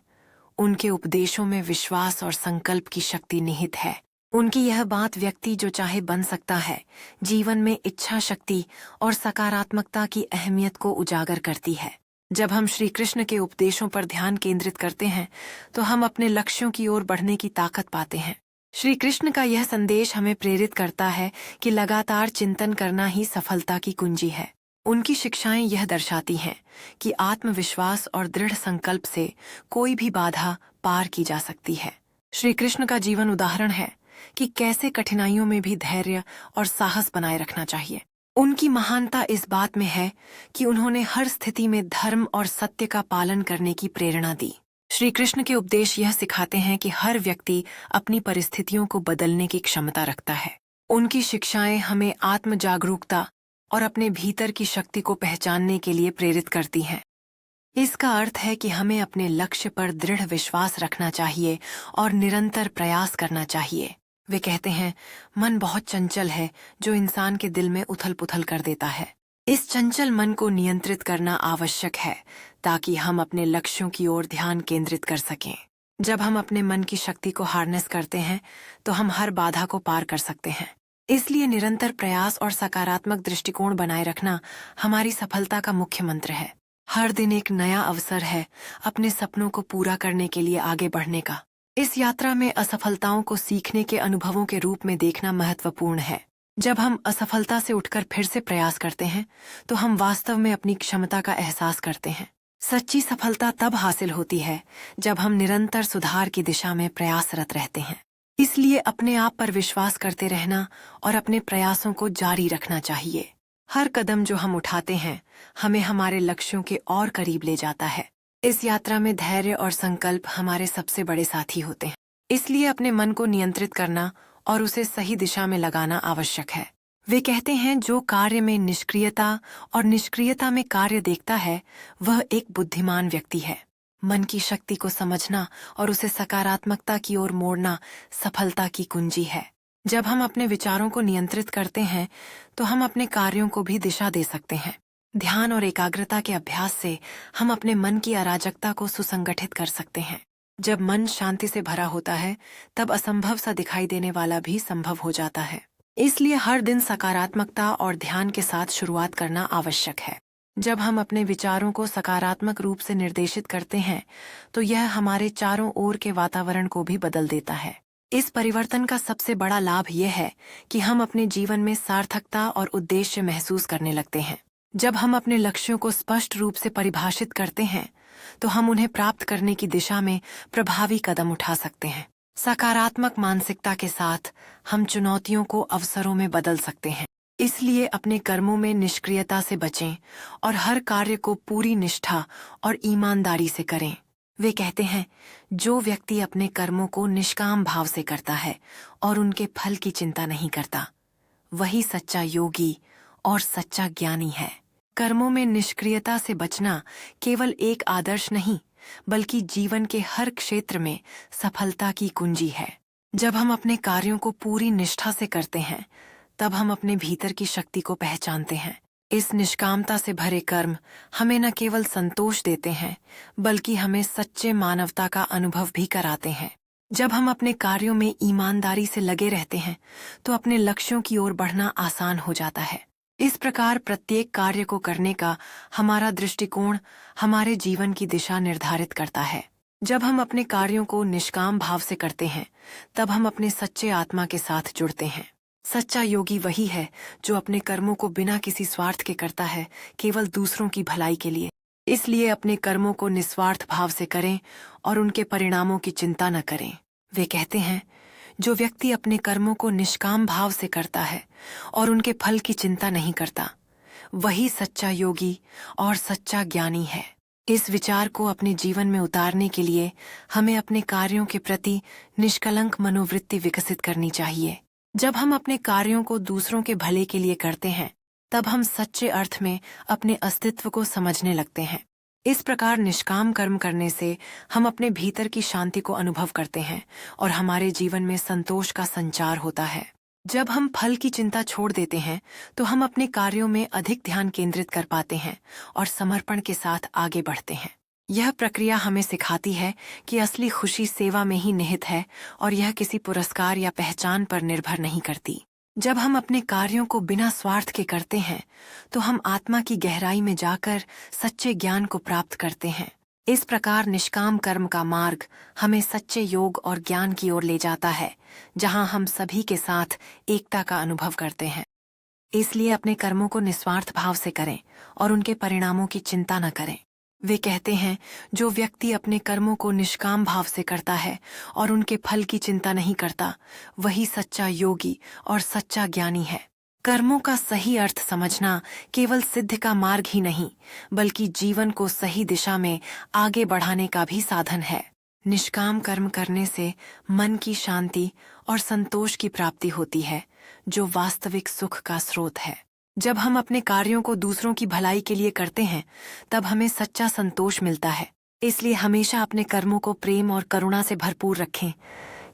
उनके उपदेशों में विश्वास और संकल्प की शक्ति निहित है। उनकी यह बात व्यक्ति जो चाहे बन सकता है, जीवन में इच्छा शक्ति और सकारात्मकता की अहमियत को उजागर करती है। जब हम श्री कृष्ण के उपदेशों पर ध्यान केंद्रित करते हैं तो हम अपने लक्ष्यों की ओर बढ़ने की ताकत पाते हैं। श्री कृष्ण का यह संदेश हमें प्रेरित करता है कि लगातार चिंतन करना ही सफलता की कुंजी है। उनकी शिक्षाएं यह दर्शाती हैं कि आत्मविश्वास और दृढ़ संकल्प से कोई भी बाधा पार की जा सकती है। श्री कृष्ण का जीवन उदाहरण है कि कैसे कठिनाइयों में भी धैर्य और साहस बनाए रखना चाहिए। उनकी महानता इस बात में है कि उन्होंने हर स्थिति में धर्म और सत्य का पालन करने की प्रेरणा दी। श्री कृष्ण के उपदेश यह सिखाते हैं कि हर व्यक्ति अपनी परिस्थितियों को बदलने की क्षमता रखता है। उनकी शिक्षाएं हमें आत्म जागरूकता और अपने भीतर की शक्ति को पहचानने के लिए प्रेरित करती हैं। इसका अर्थ है कि हमें अपने लक्ष्य पर दृढ़ विश्वास रखना चाहिए और निरंतर प्रयास करना चाहिए। वे कहते हैं, मन बहुत चंचल है जो इंसान के दिल में उथल-पुथल कर देता है। इस चंचल मन को नियंत्रित करना आवश्यक है ताकि हम अपने लक्ष्यों की ओर ध्यान केंद्रित कर सकें। जब हम अपने मन की शक्ति को हार्नेस करते हैं तो हम हर बाधा को पार कर सकते हैं। इसलिए निरंतर प्रयास और सकारात्मक दृष्टिकोण बनाए रखना हमारी सफलता का मुख्य मंत्र है। हर दिन एक नया अवसर है अपने सपनों को पूरा करने के लिए आगे बढ़ने का। इस यात्रा में असफलताओं को सीखने के अनुभवों के रूप में देखना महत्वपूर्ण है। जब हम असफलता से उठकर फिर से प्रयास करते हैं तो हम वास्तव में अपनी क्षमता का एहसास करते हैं। सच्ची सफलता तब हासिल होती है जब हम निरंतर सुधार की दिशा में प्रयासरत रहते हैं। इसलिए अपने आप पर विश्वास करते रहना और अपने प्रयासों को जारी रखना चाहिए। हर कदम जो हम उठाते हैं हमें हमारे लक्ष्यों के और करीब ले जाता है। इस यात्रा में धैर्य और संकल्प हमारे सबसे बड़े साथी होते हैं। इसलिए अपने मन को नियंत्रित करना और उसे सही दिशा में लगाना आवश्यक है। वे कहते हैं, जो कार्य में निष्क्रियता और निष्क्रियता में कार्य देखता है वह एक बुद्धिमान व्यक्ति है। मन की शक्ति को समझना और उसे सकारात्मकता की ओर मोड़ना सफलता की कुंजी है। जब हम अपने विचारों को नियंत्रित करते हैं तो हम अपने कार्यों को भी दिशा दे सकते हैं। ध्यान और एकाग्रता के अभ्यास से हम अपने मन की अराजकता को सुसंगठित कर सकते हैं। जब मन शांति से भरा होता है तब असंभव सा दिखाई देने वाला भी संभव हो जाता है। इसलिए हर दिन सकारात्मकता और ध्यान के साथ शुरुआत करना आवश्यक है। जब हम अपने विचारों को सकारात्मक रूप से निर्देशित करते हैं तो यह हमारे चारों ओर के वातावरण को भी बदल देता है। इस परिवर्तन का सबसे बड़ा लाभ यह है कि हम अपने जीवन में सार्थकता और उद्देश्य महसूस करने लगते हैं। जब हम अपने लक्ष्यों को स्पष्ट रूप से परिभाषित करते हैं तो हम उन्हें प्राप्त करने की दिशा में प्रभावी कदम उठा सकते हैं। सकारात्मक मानसिकता के साथ हम चुनौतियों को अवसरों में बदल सकते हैं। इसलिए अपने कर्मों में निष्क्रियता से बचें और हर कार्य को पूरी निष्ठा और ईमानदारी से करें। वे कहते हैं, जो व्यक्ति अपने कर्मों को निष्काम भाव से करता है और उनके फल की चिंता नहीं करता, वही सच्चा योगी और सच्चा ज्ञानी है। कर्मों में निष्क्रियता से बचना केवल एक आदर्श नहीं बल्कि जीवन के हर क्षेत्र में सफलता की कुंजी है। जब हम अपने कार्यों को पूरी निष्ठा से करते हैं तब हम अपने भीतर की शक्ति को पहचानते हैं। इस निष्कामता से भरे कर्म हमें न केवल संतोष देते हैं बल्कि हमें सच्चे मानवता का अनुभव भी कराते हैं। जब हम अपने कार्यों में ईमानदारी से लगे रहते हैं तो अपने लक्ष्यों की ओर बढ़ना आसान हो जाता है। इस प्रकार प्रत्येक कार्य को करने का हमारा दृष्टिकोण हमारे जीवन की दिशा निर्धारित करता है। जब हम अपने कार्यों को निष्काम भाव से करते हैं तब हम अपने सच्चे आत्मा के साथ जुड़ते हैं। सच्चा योगी वही है जो अपने कर्मों को बिना किसी स्वार्थ के करता है, केवल दूसरों की भलाई के लिए। इसलिए अपने कर्मों को निस्वार्थ भाव से करें और उनके परिणामों की चिंता न करें। वे कहते हैं, जो व्यक्ति अपने कर्मों को निष्काम भाव से करता है और उनके फल की चिंता नहीं करता, वही सच्चा योगी और सच्चा ज्ञानी है। इस विचार को अपने जीवन में उतारने के लिए हमें अपने कार्यों के प्रति निष्कलंक मनोवृत्ति विकसित करनी चाहिए। जब हम अपने कार्यों को दूसरों के भले के लिए करते हैं, तब हम सच्चे अर्थ में अपने अस्तित्व को समझने लगते हैं। इस प्रकार निष्काम कर्म करने से हम अपने भीतर की शांति को अनुभव करते हैं और हमारे जीवन में संतोष का संचार होता है। जब हम फल की चिंता छोड़ देते हैं, तो हम अपने कार्यों में अधिक ध्यान केंद्रित कर पाते हैं और समर्पण के साथ आगे बढ़ते हैं। यह प्रक्रिया हमें सिखाती है कि असली खुशी सेवा में ही निहित है और यह किसी पुरस्कार या पहचान पर निर्भर नहीं करती। जब हम अपने कार्यों को बिना स्वार्थ के करते हैं, तो हम आत्मा की गहराई में जाकर सच्चे ज्ञान को प्राप्त करते हैं। इस प्रकार निष्काम कर्म का मार्ग हमें सच्चे योग और ज्ञान की ओर ले जाता है, जहां हम सभी के साथ एकता का अनुभव करते हैं। इसलिए अपने कर्मों को निस्वार्थ भाव से करें और उनके परिणामों की चिंता न करें। वे कहते हैं, जो व्यक्ति अपने कर्मों को निष्काम भाव से करता है और उनके फल की चिंता नहीं करता, वही सच्चा योगी और सच्चा ज्ञानी है। कर्मों का सही अर्थ समझना केवल सिद्ध का मार्ग ही नहीं, बल्कि जीवन को सही दिशा में आगे बढ़ाने का भी साधन है। निष्काम कर्म करने से मन की शांति और संतोष की प्राप्ति होती है, जो वास्तविक सुख का स्रोत है। जब हम अपने कार्यों को दूसरों की भलाई के लिए करते हैं, तब हमें सच्चा संतोष मिलता है। इसलिए हमेशा अपने कर्मों को प्रेम और करुणा से भरपूर रखें,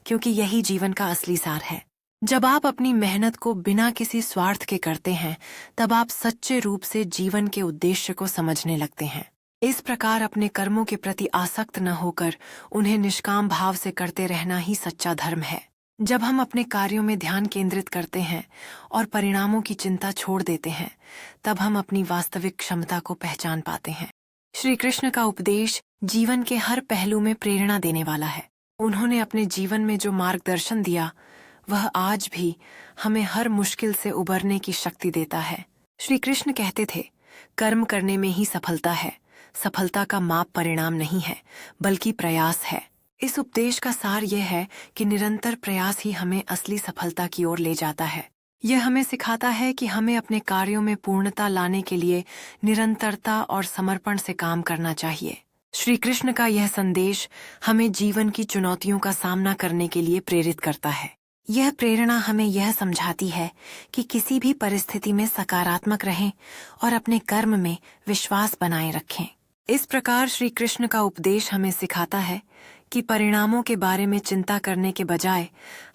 क्योंकि यही जीवन का असली सार है। जब आप अपनी मेहनत को बिना किसी स्वार्थ के करते हैं, तब आप सच्चे रूप से जीवन के उद्देश्य को समझने लगते हैं। इस प्रकार अपने कर्मों के प्रति आसक्त न होकर उन्हें निष्काम भाव से करते रहना ही सच्चा धर्म है। जब हम अपने कार्यों में ध्यान केंद्रित करते हैं और परिणामों की चिंता छोड़ देते हैं, तब हम अपनी वास्तविक क्षमता को पहचान पाते हैं। श्री कृष्ण का उपदेश जीवन के हर पहलू में प्रेरणा देने वाला है। उन्होंने अपने जीवन में जो मार्गदर्शन दिया, वह आज भी हमें हर मुश्किल से उबरने की शक्ति देता है। श्री कृष्ण कहते थे, कर्म करने में ही सफलता है। सफलता का माप परिणाम नहीं है, बल्कि प्रयास है। इस उपदेश का सार यह है कि निरंतर प्रयास ही हमें असली सफलता की ओर ले जाता है। यह हमें सिखाता है कि हमें अपने कार्यों में पूर्णता लाने के लिए निरंतरता और समर्पण से काम करना चाहिए। श्री कृष्ण का यह संदेश हमें जीवन की चुनौतियों का सामना करने के लिए प्रेरित करता है। यह प्रेरणा हमें यह समझाती है कि किसी भी परिस्थिति में सकारात्मक रहें और अपने कर्म में विश्वास बनाए रखें। इस प्रकार श्री कृष्ण का उपदेश हमें सिखाता है कि परिणामों के बारे में चिंता करने के बजाय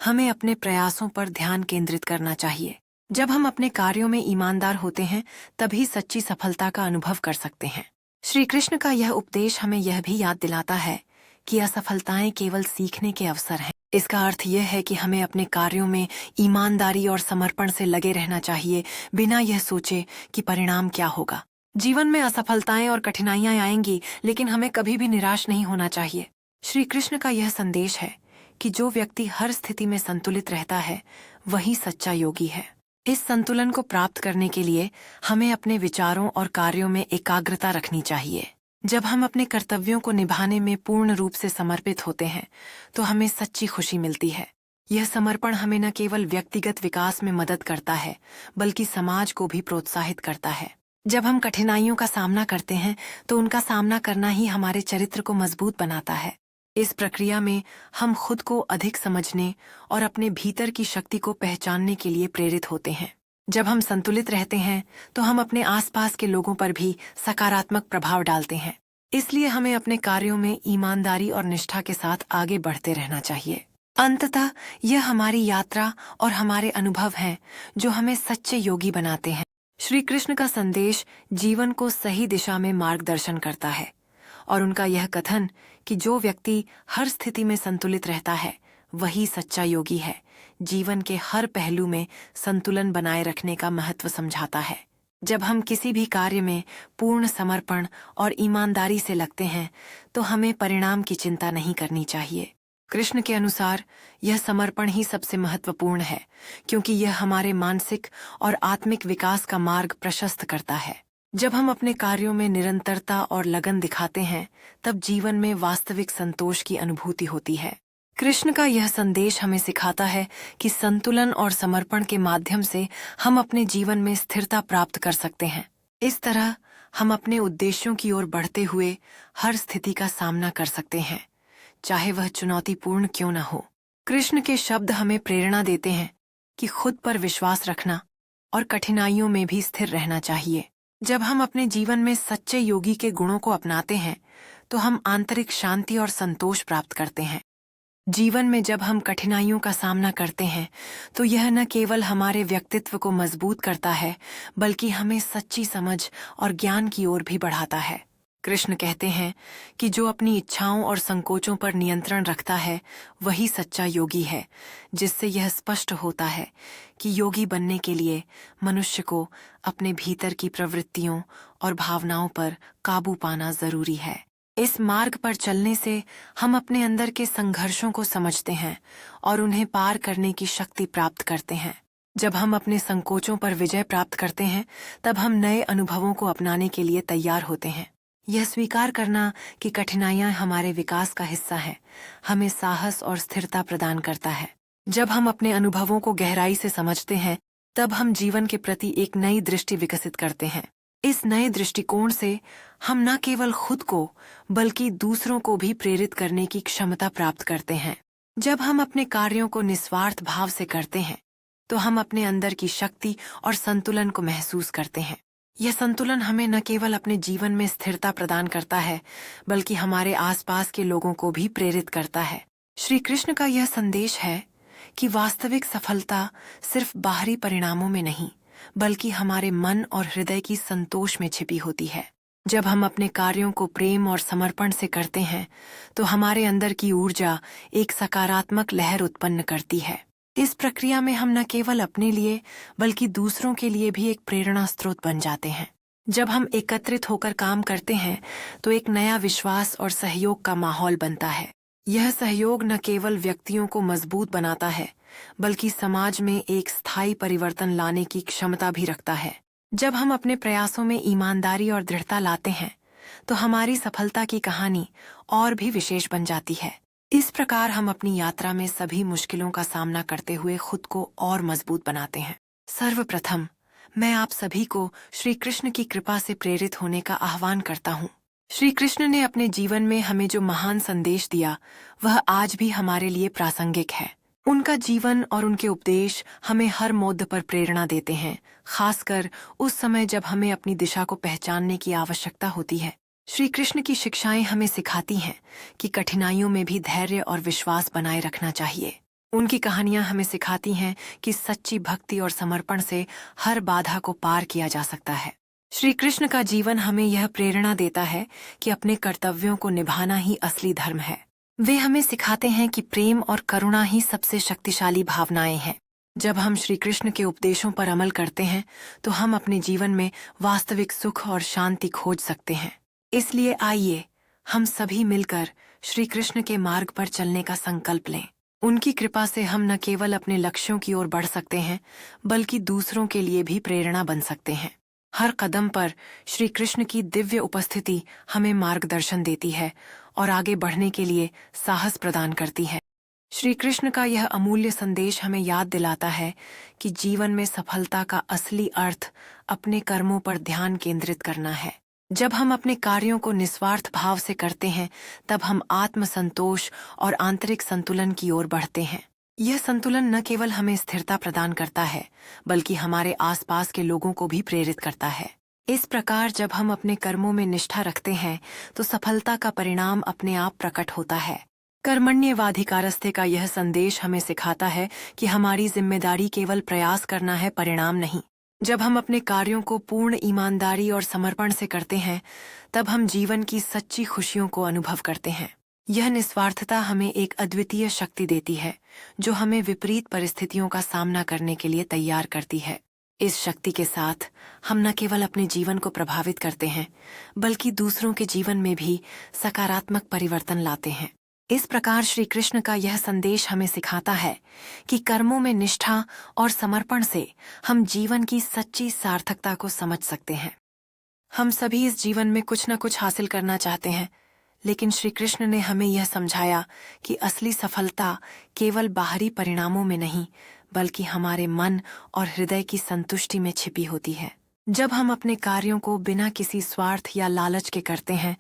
हमें अपने प्रयासों पर ध्यान केंद्रित करना चाहिए। जब हम अपने कार्यों में ईमानदार होते हैं, तभी सच्ची सफलता का अनुभव कर सकते हैं। श्री कृष्ण का यह उपदेश हमें यह भी याद दिलाता है कि असफलताएं केवल सीखने के अवसर हैं। इसका अर्थ यह है कि हमें अपने कार्यों में ईमानदारी और समर्पण से लगे रहना चाहिए, बिना यह सोचे कि परिणाम क्या होगा। जीवन में असफलताएं और कठिनाइयां आएंगी, लेकिन हमें कभी भी निराश नहीं होना चाहिए। श्री कृष्ण का यह संदेश है कि जो व्यक्ति हर स्थिति में संतुलित रहता है, वही सच्चा योगी है। इस संतुलन को प्राप्त करने के लिए हमें अपने विचारों और कार्यों में एकाग्रता रखनी चाहिए। जब हम अपने कर्तव्यों को निभाने में पूर्ण रूप से समर्पित होते हैं, तो हमें सच्ची खुशी मिलती है। यह समर्पण हमें न केवल व्यक्तिगत विकास में मदद करता है, बल्कि समाज को भी प्रोत्साहित करता है। जब हम कठिनाइयों का सामना करते हैं, तो उनका सामना करना ही हमारे चरित्र को मजबूत बनाता है। इस प्रक्रिया में हम खुद को अधिक समझने और अपने भीतर की शक्ति को पहचानने के लिए प्रेरित होते हैं। जब हम संतुलित रहते हैं, तो हम अपने आसपास के लोगों पर भी सकारात्मक प्रभाव डालते हैं। इसलिए हमें अपने कार्यों में ईमानदारी और निष्ठा के साथ आगे बढ़ते रहना चाहिए। अंततः यह हमारी यात्रा और हमारे अनुभव हैं जो हमें सच्चे योगी बनाते हैं। श्री कृष्ण का संदेश जीवन को सही दिशा में मार्गदर्शन करता है, और उनका यह कथन कि जो व्यक्ति हर स्थिति में संतुलित रहता है, वही सच्चा योगी है, जीवन के हर पहलू में संतुलन बनाए रखने का महत्व समझाता है। जब हम किसी भी कार्य में पूर्ण समर्पण और ईमानदारी से लगते हैं, तो हमें परिणाम की चिंता नहीं करनी चाहिए। कृष्ण के अनुसार यह समर्पण ही सबसे महत्वपूर्ण है, क्योंकि यह हमारे मानसिक और आत्मिक विकास का मार्ग प्रशस्त करता है। जब हम अपने कार्यों में निरंतरता और लगन दिखाते हैं, तब जीवन में वास्तविक संतोष की अनुभूति होती है। कृष्ण का यह संदेश हमें सिखाता है कि संतुलन और समर्पण के माध्यम से हम अपने जीवन में स्थिरता प्राप्त कर सकते हैं। इस तरह हम अपने उद्देश्यों की ओर बढ़ते हुए हर स्थिति का सामना कर सकते हैं, चाहे वह चुनौतीपूर्ण क्यों न हो। कृष्ण के शब्द हमें प्रेरणा देते हैं कि खुद पर विश्वास रखना और कठिनाइयों में भी स्थिर रहना चाहिए। जब हम अपने जीवन में सच्चे योगी के गुणों को अपनाते हैं, तो हम आंतरिक शांति और संतोष प्राप्त करते हैं। जीवन में जब हम कठिनाइयों का सामना करते हैं, तो यह न केवल हमारे व्यक्तित्व को मजबूत करता है, बल्कि हमें सच्ची समझ और ज्ञान की ओर भी बढ़ाता है। कृष्ण कहते हैं कि जो अपनी इच्छाओं और संकोचों पर नियंत्रण रखता है, वही सच्चा योगी है, जिससे यह स्पष्ट होता है कि योगी बनने के लिए मनुष्य को अपने भीतर की प्रवृत्तियों और भावनाओं पर काबू पाना जरूरी है। इस मार्ग पर चलने से हम अपने अंदर के संघर्षों को समझते हैं और उन्हें पार करने की शक्ति प्राप्त करते हैं। जब हम अपने संकोचों पर विजय प्राप्त करते हैं, तब हम नए अनुभवों को अपनाने के लिए तैयार होते हैं। यह स्वीकार करना कि कठिनाइयां हमारे विकास का हिस्सा है, हमें साहस और स्थिरता प्रदान करता है। जब हम अपने अनुभवों को गहराई से समझते हैं, तब हम जीवन के प्रति एक नई दृष्टि विकसित करते हैं। इस नए दृष्टिकोण से हम न केवल खुद को, बल्कि दूसरों को भी प्रेरित करने की क्षमता प्राप्त करते हैं। जब हम अपने कार्यों को निस्वार्थ भाव से करते हैं, तो हम अपने अंदर की शक्ति और संतुलन को महसूस करते हैं। यह संतुलन हमें न केवल अपने जीवन में स्थिरता प्रदान करता है, बल्कि हमारे आसपास के लोगों को भी प्रेरित करता है। श्री कृष्ण का यह संदेश है कि वास्तविक सफलता सिर्फ बाहरी परिणामों में नहीं, बल्कि हमारे मन और हृदय की संतोष में छिपी होती है। जब हम अपने कार्यों को प्रेम और समर्पण से करते हैं, तो हमारे अंदर की ऊर्जा एक सकारात्मक लहर उत्पन्न करती है। इस प्रक्रिया में हम न केवल अपने लिए, बल्कि दूसरों के लिए भी एक प्रेरणा स्रोत बन जाते हैं। जब हम एकत्रित होकर काम करते हैं, तो एक नया विश्वास और सहयोग का माहौल बनता है। यह सहयोग न केवल व्यक्तियों को मजबूत बनाता है, बल्कि समाज में एक स्थायी परिवर्तन लाने की क्षमता भी रखता है। जब हम अपने प्रयासों में ईमानदारी और दृढ़ता लाते हैं, तो हमारी सफलता की कहानी और भी विशेष बन जाती है। इस प्रकार हम अपनी यात्रा में सभी मुश्किलों का सामना करते हुए खुद को और मजबूत बनाते हैं। सर्वप्रथम मैं आप सभी को श्री कृष्ण की कृपा से प्रेरित होने का आह्वान करता हूँ। श्री कृष्ण ने अपने जीवन में हमें जो महान संदेश दिया, वह आज भी हमारे लिए प्रासंगिक है। उनका जीवन और उनके उपदेश हमें हर मोड़ पर प्रेरणा देते हैं, खासकर उस समय जब हमें अपनी दिशा को पहचानने की आवश्यकता होती है। श्री कृष्ण की शिक्षाएं हमें सिखाती हैं कि कठिनाइयों में भी धैर्य और विश्वास बनाए रखना चाहिए। उनकी कहानियां हमें सिखाती हैं कि सच्ची भक्ति और समर्पण से हर बाधा को पार किया जा सकता है। श्री कृष्ण का जीवन हमें यह प्रेरणा देता है कि अपने कर्तव्यों को निभाना ही असली धर्म है। वे हमें सिखाते हैं कि प्रेम और करुणा ही सबसे शक्तिशाली भावनाएं हैं। जब हम श्री कृष्ण के उपदेशों पर अमल करते हैं, तो हम अपने जीवन में वास्तविक सुख और शांति खोज सकते हैं। इसलिए आइए हम सभी मिलकर श्री कृष्ण के मार्ग पर चलने का संकल्प लें। उनकी कृपा से हम न केवल अपने लक्ष्यों की ओर बढ़ सकते हैं, बल्कि दूसरों के लिए भी प्रेरणा बन सकते हैं। हर कदम पर श्री कृष्ण की दिव्य उपस्थिति हमें मार्गदर्शन देती है और आगे बढ़ने के लिए साहस प्रदान करती है। श्री कृष्ण का यह अमूल्य संदेश हमें याद दिलाता है कि जीवन में सफलता का असली अर्थ अपने कर्मों पर ध्यान केंद्रित करना है। जब हम अपने कार्यों को निस्वार्थ भाव से करते हैं, तब हम आत्मसंतोष और आंतरिक संतुलन की ओर बढ़ते हैं। यह संतुलन न केवल हमें स्थिरता प्रदान करता है, बल्कि हमारे आसपास के लोगों को भी प्रेरित करता है। इस प्रकार जब हम अपने कर्मों में निष्ठा रखते हैं, तो सफलता का परिणाम अपने आप प्रकट होता है। कर्मण्येवाधिकारस्ते का यह संदेश हमें सिखाता है कि हमारी जिम्मेदारी केवल प्रयास करना है, परिणाम नहीं। जब हम अपने कार्यों को पूर्ण ईमानदारी और समर्पण से करते हैं, तब हम जीवन की सच्ची खुशियों को अनुभव करते हैं। यह निस्वार्थता हमें एक अद्वितीय शक्ति देती है, जो हमें विपरीत परिस्थितियों का सामना करने के लिए तैयार करती है। इस शक्ति के साथ हम न केवल अपने जीवन को प्रभावित करते हैं, बल्कि दूसरों के जीवन में भी सकारात्मक परिवर्तन लाते हैं। इस प्रकार श्री कृष्ण का यह संदेश हमें सिखाता है कि कर्मों में निष्ठा और समर्पण से हम जीवन की सच्ची सार्थकता को समझ सकते हैं। हम सभी इस जीवन में कुछ न कुछ हासिल करना चाहते हैं, लेकिन श्री कृष्ण ने हमें यह समझाया कि असली सफलता केवल बाहरी परिणामों में नहीं, बल्कि हमारे मन और हृदय की संतुष्टि में छिपी होती है। जब हम अपने कार्यों को बिना किसी स्वार्थ या लालच के करते हैं,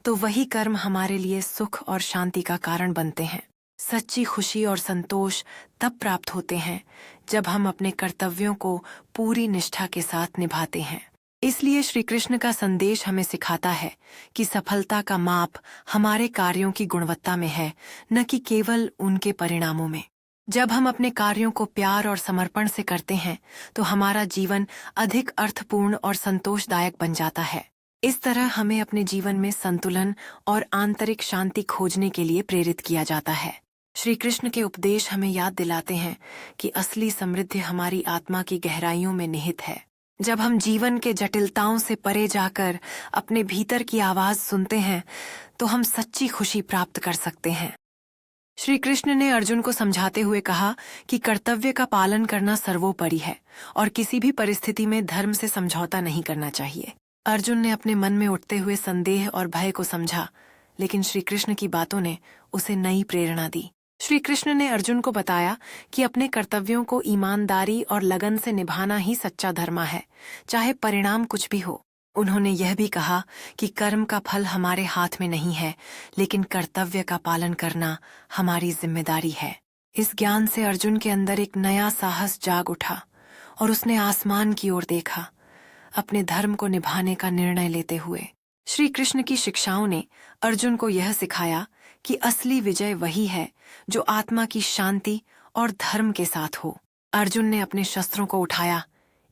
तो वही कर्म हमारे लिए सुख और शांति का कारण बनते हैं। सच्ची खुशी और संतोष तब प्राप्त होते हैं जब हम अपने कर्तव्यों को पूरी निष्ठा के साथ निभाते हैं। इसलिए श्री कृष्ण का संदेश हमें सिखाता है कि सफलता का माप हमारे कार्यों की गुणवत्ता में है, न कि केवल उनके परिणामों में। जब हम अपने कार्यों को प्यार और समर्पण से करते हैं, तो हमारा जीवन अधिक अर्थपूर्ण और संतोषदायक बन जाता है। इस तरह हमें अपने जीवन में संतुलन और आंतरिक शांति खोजने के लिए प्रेरित किया जाता है। श्री कृष्ण के उपदेश हमें याद दिलाते हैं कि असली समृद्धि हमारी आत्मा की गहराइयों में निहित है। जब हम जीवन के जटिलताओं से परे जाकर अपने भीतर की आवाज सुनते हैं, तो हम सच्ची खुशी प्राप्त कर सकते हैं। श्री कृष्ण ने अर्जुन को समझाते हुए कहा कि कर्तव्य का पालन करना सर्वोपरि है और किसी भी परिस्थिति में धर्म से समझौता नहीं करना चाहिए। अर्जुन ने अपने मन में उठते हुए संदेह और भय को समझा, लेकिन श्री कृष्ण की बातों ने उसे नई प्रेरणा दी। श्री कृष्ण ने अर्जुन को बताया कि अपने कर्तव्यों को ईमानदारी और लगन से निभाना ही सच्चा धर्म है, चाहे परिणाम कुछ भी हो। उन्होंने यह भी कहा कि कर्म का फल हमारे हाथ में नहीं है, लेकिन कर्तव्य का पालन करना हमारी जिम्मेदारी है। इस ज्ञान से अर्जुन के अंदर एक नया साहस जाग उठा और उसने आसमान की ओर देखा, अपने धर्म को निभाने का निर्णय लेते हुए। श्री कृष्ण की शिक्षाओं ने अर्जुन को यह सिखाया कि असली विजय वही है जो आत्मा की शांति और धर्म के साथ हो। अर्जुन ने अपने शस्त्रों को उठाया,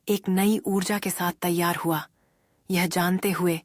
एक नई ऊर्जा के साथ तैयार हुआ, यह जानते हुए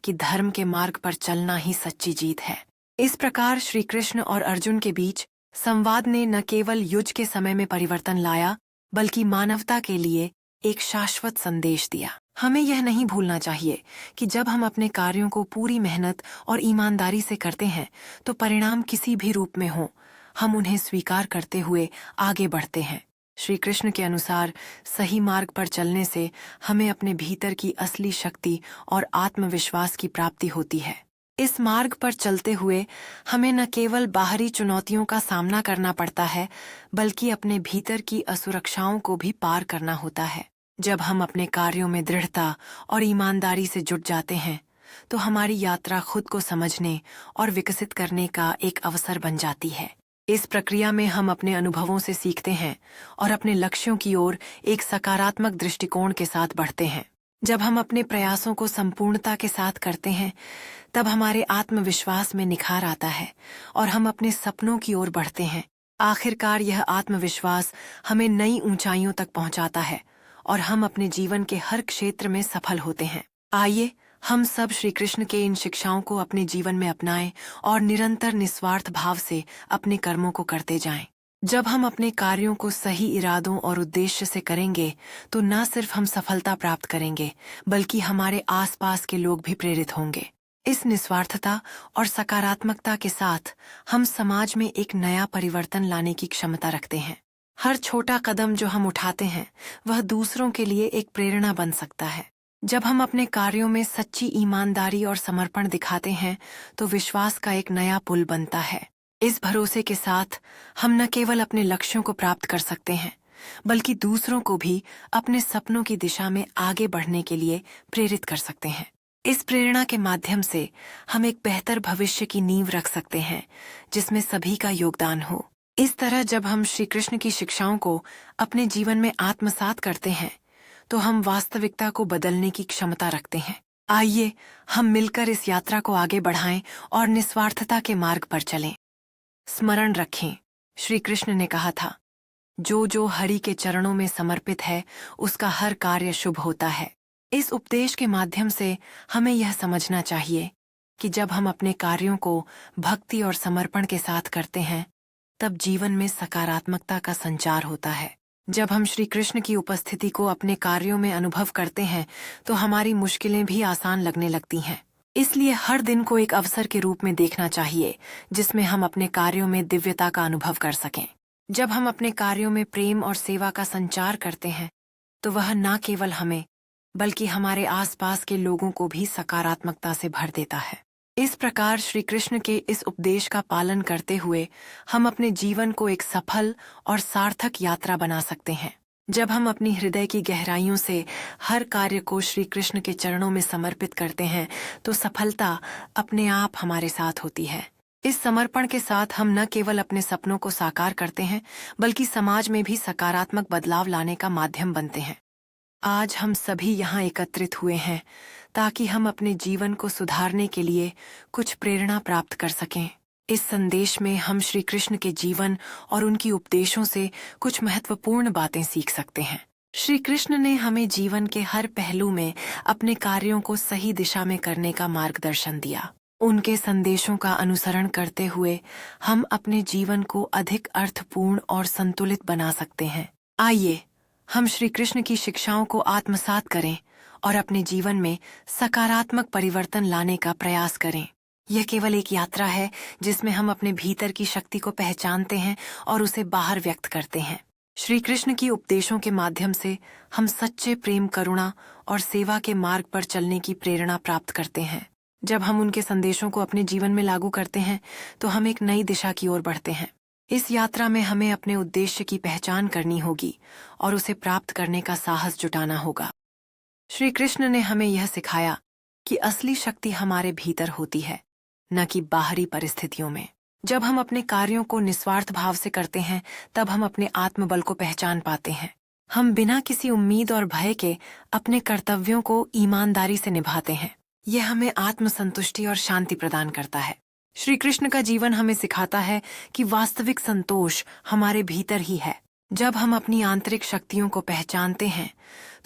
कि धर्म के मार्ग पर चलना ही सच्ची जीत है। इस प्रकार श्री कृष्ण और अर्जुन के बीच संवाद ने न केवल युद्ध के समय में परिवर्तन लाया, बल्कि मानवता के लिए एक शाश्वत संदेश दिया। हमें यह नहीं भूलना चाहिए कि जब हम अपने कार्यों को पूरी मेहनत और ईमानदारी से करते हैं, तो परिणाम किसी भी रूप में हो, हम उन्हें स्वीकार करते हुए आगे बढ़ते हैं। श्री कृष्ण के अनुसार सही मार्ग पर चलने से हमें अपने भीतर की असली शक्ति और आत्मविश्वास की प्राप्ति होती है। इस मार्ग पर चलते हुए हमें न केवल बाहरी चुनौतियों का सामना करना पड़ता है, बल्कि अपने भीतर की असुरक्षाओं को भी पार करना होता है। जब हम अपने कार्यों में दृढ़ता और ईमानदारी से जुट जाते हैं, तो हमारी यात्रा खुद को समझने और विकसित करने का एक अवसर बन जाती है। इस प्रक्रिया में हम अपने अनुभवों से सीखते हैं और अपने लक्ष्यों की ओर एक सकारात्मक दृष्टिकोण के साथ बढ़ते हैं। जब हम अपने प्रयासों को संपूर्णता के साथ करते हैं, तब हमारे आत्मविश्वास में निखार आता है और हम अपने सपनों की ओर बढ़ते हैं। आखिरकार यह आत्मविश्वास हमें नई ऊंचाइयों तक पहुंचाता है और हम अपने जीवन के हर क्षेत्र में सफल होते हैं। आइए हम सब श्री कृष्ण के इन शिक्षाओं को अपने जीवन में अपनाएं और निरंतर निस्वार्थ भाव से अपने कर्मों को करते जाएं। जब हम अपने कार्यों को सही इरादों और उद्देश्य से करेंगे, तो न सिर्फ हम सफलता प्राप्त करेंगे, बल्कि हमारे आसपास के लोग भी प्रेरित होंगे। इस निस्वार्थता और सकारात्मकता के साथ हम समाज में एक नया परिवर्तन लाने की क्षमता रखते हैं। हर छोटा कदम जो हम उठाते हैं, वह दूसरों के लिए एक प्रेरणा बन सकता है। जब हम अपने कार्यों में सच्ची ईमानदारी और समर्पण दिखाते हैं, तो विश्वास का एक नया पुल बनता है। इस भरोसे के साथ हम न केवल अपने लक्ष्यों को प्राप्त कर सकते हैं, बल्कि दूसरों को भी अपने सपनों की दिशा में आगे बढ़ने के लिए प्रेरित कर सकते हैं। इस प्रेरणा के माध्यम से हम एक बेहतर भविष्य की नींव रख सकते हैं, जिसमें सभी का योगदान हो। इस तरह जब हम श्री कृष्ण की शिक्षाओं को अपने जीवन में आत्मसात करते हैं, तो हम वास्तविकता को बदलने की क्षमता रखते हैं। आइए हम मिलकर इस यात्रा को आगे बढ़ाएं और निस्वार्थता के मार्ग पर चलें। स्मरण रखें, श्री कृष्ण ने कहा था, जो हरि के चरणों में समर्पित है, उसका हर कार्य शुभ होता है। इस उपदेश के माध्यम से हमें यह समझना चाहिए कि जब हम अपने कार्यों को भक्ति और समर्पण के साथ करते हैं, तब जीवन में सकारात्मकता का संचार होता है। जब हम श्री कृष्ण की उपस्थिति को अपने कार्यों में अनुभव करते हैं, तो हमारी मुश्किलें भी आसान लगने लगती हैं। इसलिए हर दिन को एक अवसर के रूप में देखना चाहिए जिसमें हम अपने कार्यों में दिव्यता का अनुभव कर सकें। जब हम अपने कार्यों में प्रेम और सेवा का संचार करते हैं तो वह न केवल हमें बल्कि हमारे आसपास के लोगों को भी सकारात्मकता से भर देता है। इस प्रकार श्री कृष्ण के इस उपदेश का पालन करते हुए हम अपने जीवन को एक सफल और सार्थक यात्रा बना सकते हैं। जब हम अपनी हृदय की गहराइयों से हर कार्य को श्री कृष्ण के चरणों में समर्पित करते हैं तो सफलता अपने आप हमारे साथ होती है। इस समर्पण के साथ हम न केवल अपने सपनों को साकार करते हैं बल्कि समाज में भी सकारात्मक बदलाव लाने का माध्यम बनते हैं। आज हम सभी यहाँ एकत्रित हुए हैं ताकि हम अपने जीवन को सुधारने के लिए कुछ प्रेरणा प्राप्त कर सकें। इस संदेश में हम श्री कृष्ण के जीवन और उनकी उपदेशों से कुछ महत्वपूर्ण बातें सीख सकते हैं। श्री कृष्ण ने हमें जीवन के हर पहलू में अपने कार्यों को सही दिशा में करने का मार्गदर्शन दिया। उनके संदेशों का अनुसरण करते हुए हम अपने जीवन को अधिक अर्थपूर्ण और संतुलित बना सकते हैं। आइए हम श्री कृष्ण की शिक्षाओं को आत्मसात करें और अपने जीवन में सकारात्मक परिवर्तन लाने का प्रयास करें। यह केवल एक यात्रा है जिसमें हम अपने भीतर की शक्ति को पहचानते हैं और उसे बाहर व्यक्त करते हैं। श्री कृष्ण की उपदेशों के माध्यम से हम सच्चे प्रेम, करुणा और सेवा के मार्ग पर चलने की प्रेरणा प्राप्त करते हैं। जब हम उनके संदेशों को अपने जीवन में लागू करते हैं तो हम एक नई दिशा की ओर बढ़ते हैं। इस यात्रा में हमें अपने उद्देश्य की पहचान करनी होगी और उसे प्राप्त करने का साहस जुटाना होगा। श्री कृष्ण ने हमें यह सिखाया कि असली शक्ति हमारे भीतर होती है, न कि बाहरी परिस्थितियों में। जब हम अपने कार्यों को निस्वार्थ भाव से करते हैं तब हम अपने आत्मबल को पहचान पाते हैं। हम बिना किसी उम्मीद और भय के अपने कर्तव्यों को ईमानदारी से निभाते हैं। यह हमें आत्मसंतुष्टि और शांति प्रदान करता है। श्री कृष्ण का जीवन हमें सिखाता है कि वास्तविक संतोष हमारे भीतर ही है। जब हम अपनी आंतरिक शक्तियों को पहचानते हैं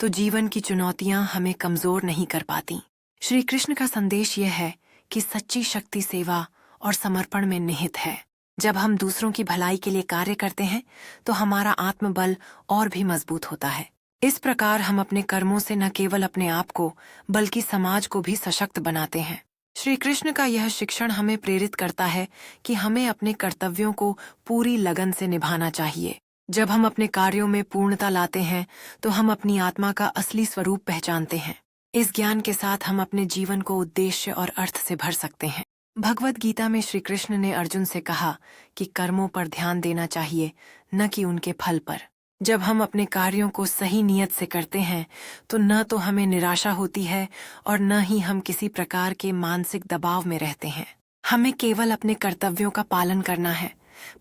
तो जीवन की चुनौतियां हमें कमजोर नहीं कर पाती। श्री कृष्ण का संदेश यह है कि सच्ची शक्ति सेवा और समर्पण में निहित है। जब हम दूसरों की भलाई के लिए कार्य करते हैं तो हमारा आत्मबल और भी मजबूत होता है। इस प्रकार हम अपने कर्मों से न केवल अपने आप को बल्कि समाज को भी सशक्त बनाते हैं। श्री कृष्ण का यह शिक्षण हमें प्रेरित करता है कि हमें अपने कर्तव्यों को पूरी लगन से निभाना चाहिए। जब हम अपने कार्यों में पूर्णता लाते हैं तो हम अपनी आत्मा का असली स्वरूप पहचानते हैं। इस ज्ञान के साथ हम अपने जीवन को उद्देश्य और अर्थ से भर सकते हैं। भगवद गीता में श्री कृष्ण ने अर्जुन से कहा कि कर्मों पर ध्यान देना चाहिए, न कि उनके फल पर। जब हम अपने कार्यों को सही नियत से करते हैं तो न तो हमें निराशा होती है और न ही हम किसी प्रकार के मानसिक दबाव में रहते हैं। हमें केवल अपने कर्तव्यों का पालन करना है।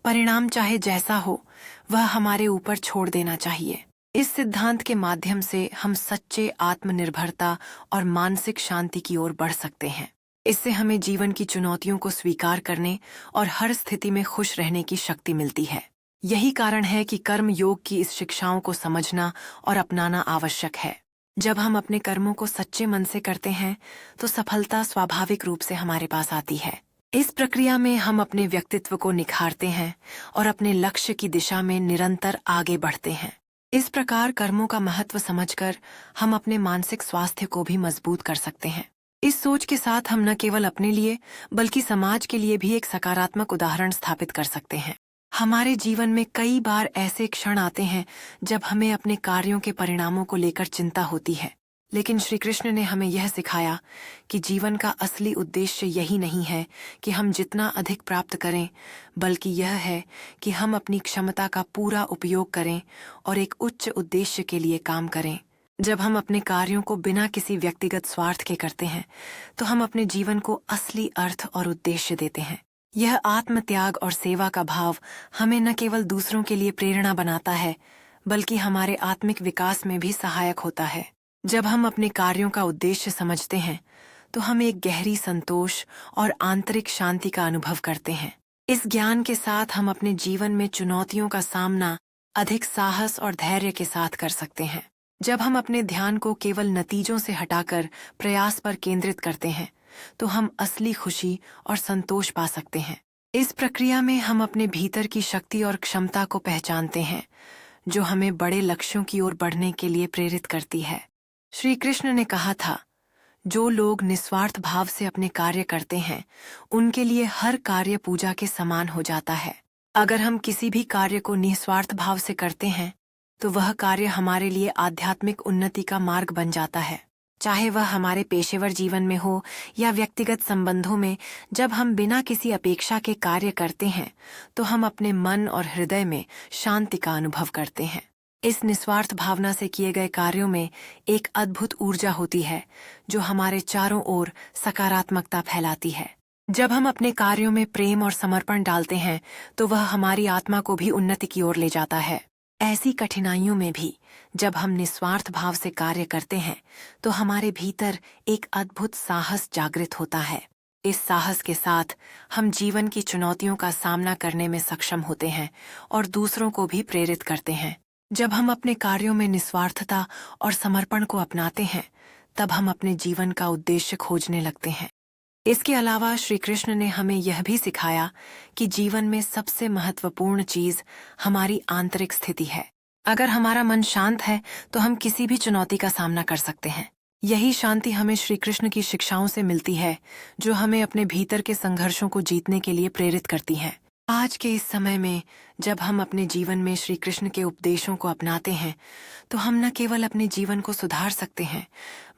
परिणाम चाहे जैसा हो वह हमारे ऊपर छोड़ देना चाहिए। इस सिद्धांत के माध्यम से हम सच्चे आत्मनिर्भरता और मानसिक शांति की ओर बढ़ सकते हैं। इससे हमें जीवन की चुनौतियों को स्वीकार करने और हर स्थिति में खुश रहने की शक्ति मिलती है। यही कारण है कि कर्म योग की इस शिक्षाओं को समझना और अपनाना आवश्यक है। जब हम अपने कर्मों को सच्चे मन से करते हैं तो सफलता स्वाभाविक रूप से हमारे पास आती है। इस प्रक्रिया में हम अपने व्यक्तित्व को निखारते हैं और अपने लक्ष्य की दिशा में निरंतर आगे बढ़ते हैं। इस प्रकार कर्मों का महत्व समझकर हम अपने मानसिक स्वास्थ्य को भी मजबूत कर सकते हैं। इस सोच के साथ हम न केवल अपने लिए बल्कि समाज के लिए भी एक सकारात्मक उदाहरण स्थापित कर सकते हैं। हमारे जीवन में कई बार ऐसे क्षण आते हैं जब हमें अपने कार्यों के परिणामों को लेकर चिंता होती है, लेकिन श्री कृष्ण ने हमें यह सिखाया कि जीवन का असली उद्देश्य यही नहीं है कि हम जितना अधिक प्राप्त करें, बल्कि यह है कि हम अपनी क्षमता का पूरा उपयोग करें और एक उच्च उद्देश्य के लिए काम करें। जब हम अपने कार्यों को बिना किसी व्यक्तिगत स्वार्थ के करते हैं तो हम अपने जीवन को असली अर्थ और उद्देश्य देते हैं। यह आत्मत्याग और सेवा का भाव हमें न केवल दूसरों के लिए प्रेरणा बनाता है बल्कि हमारे आत्मिक विकास में भी सहायक होता है। जब हम अपने कार्यों का उद्देश्य समझते हैं तो हम एक गहरी संतोष और आंतरिक शांति का अनुभव करते हैं। इस ज्ञान के साथ हम अपने जीवन में चुनौतियों का सामना अधिक साहस और धैर्य के साथ कर सकते हैं। जब हम अपने ध्यान को केवल नतीजों से हटाकर प्रयास पर केंद्रित करते हैं तो हम असली खुशी और संतोष पा सकते हैं। इस प्रक्रिया में हम अपने भीतर की शक्ति और क्षमता को पहचानते हैं जो हमें बड़े लक्ष्यों की ओर बढ़ने के लिए प्रेरित करती है। श्री कृष्ण ने कहा था, जो लोग निस्वार्थ भाव से अपने कार्य करते हैं, उनके लिए हर कार्य पूजा के समान हो जाता है। अगर हम किसी भी कार्य को निस्वार्थ भाव से करते हैं, तो वह कार्य हमारे लिए आध्यात्मिक उन्नति का मार्ग बन जाता है। चाहे वह हमारे पेशेवर जीवन में हो या व्यक्तिगत संबंधों में, जब हम बिना किसी अपेक्षा के कार्य करते हैं, तो हम अपने मन और हृदय में शांति का अनुभव करते हैं। इस निस्वार्थ भावना से किए गए कार्यों में एक अद्भुत ऊर्जा होती है, जो हमारे चारों ओर सकारात्मकता फैलाती है। जब हम अपने कार्यों में प्रेम और समर्पण डालते हैं, तो वह हमारी आत्मा को भी उन्नति की ओर ले जाता है। ऐसी कठिनाइयों में भी जब हम निस्वार्थ भाव से कार्य करते हैं, तो हमारे भीतर एक अद्भुत साहस जागृत होता है। इस साहस के साथ हम जीवन की चुनौतियों का सामना करने में सक्षम होते हैं और दूसरों को भी प्रेरित करते हैं। जब हम अपने कार्यों में निस्वार्थता और समर्पण को अपनाते हैं, तब हम अपने जीवन का उद्देश्य खोजने लगते हैं। इसके अलावा श्री कृष्ण ने हमें यह भी सिखाया कि जीवन में सबसे महत्वपूर्ण चीज हमारी आंतरिक स्थिति है। अगर हमारा मन शांत है, तो हम किसी भी चुनौती का सामना कर सकते हैं। यही शांति हमें श्री कृष्ण की शिक्षाओं से मिलती है, जो हमें अपने भीतर के संघर्षों को जीतने के लिए प्रेरित करती हैं। आज के इस समय में जब हम अपने जीवन में श्री कृष्ण के उपदेशों को अपनाते हैं, तो हम न केवल अपने जीवन को सुधार सकते हैं,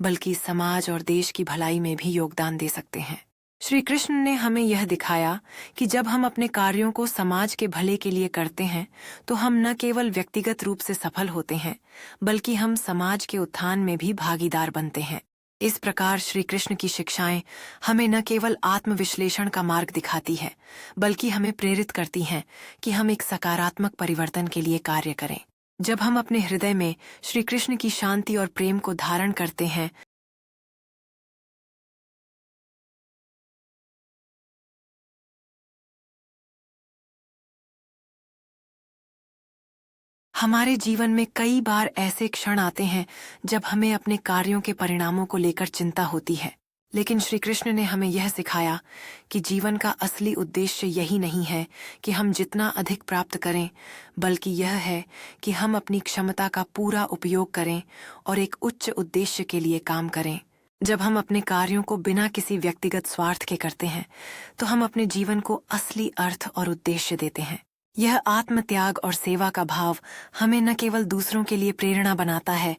बल्कि समाज और देश की भलाई में भी योगदान दे सकते हैं। श्री कृष्ण ने हमें यह दिखाया कि जब हम अपने कार्यों को समाज के भले के लिए करते हैं, तो हम न केवल व्यक्तिगत रूप से सफल होते हैं, बल्कि हम समाज के उत्थान में भी भागीदार बनते हैं। इस प्रकार श्री कृष्ण की शिक्षाएं हमें न केवल आत्मविश्लेषण का मार्ग दिखाती है, बल्कि हमें प्रेरित करती हैं कि हम एक सकारात्मक परिवर्तन के लिए कार्य करें। जब हम अपने हृदय में श्री कृष्ण की शांति और प्रेम को धारण करते हैं, हमारे जीवन में कई बार ऐसे क्षण आते हैं जब हमें अपने कार्यों के परिणामों को लेकर चिंता होती है। लेकिन श्री कृष्ण ने हमें यह सिखाया कि जीवन का असली उद्देश्य यही नहीं है कि हम जितना अधिक प्राप्त करें, बल्कि यह है कि हम अपनी क्षमता का पूरा उपयोग करें और एक उच्च उद्देश्य के लिए काम करें। जब हम अपने कार्यों को बिना किसी व्यक्तिगत स्वार्थ के करते हैं, तो हम अपने जीवन को असली अर्थ और उद्देश्य देते हैं। यह आत्मत्याग और सेवा का भाव हमें न केवल दूसरों के लिए प्रेरणा बनाता है,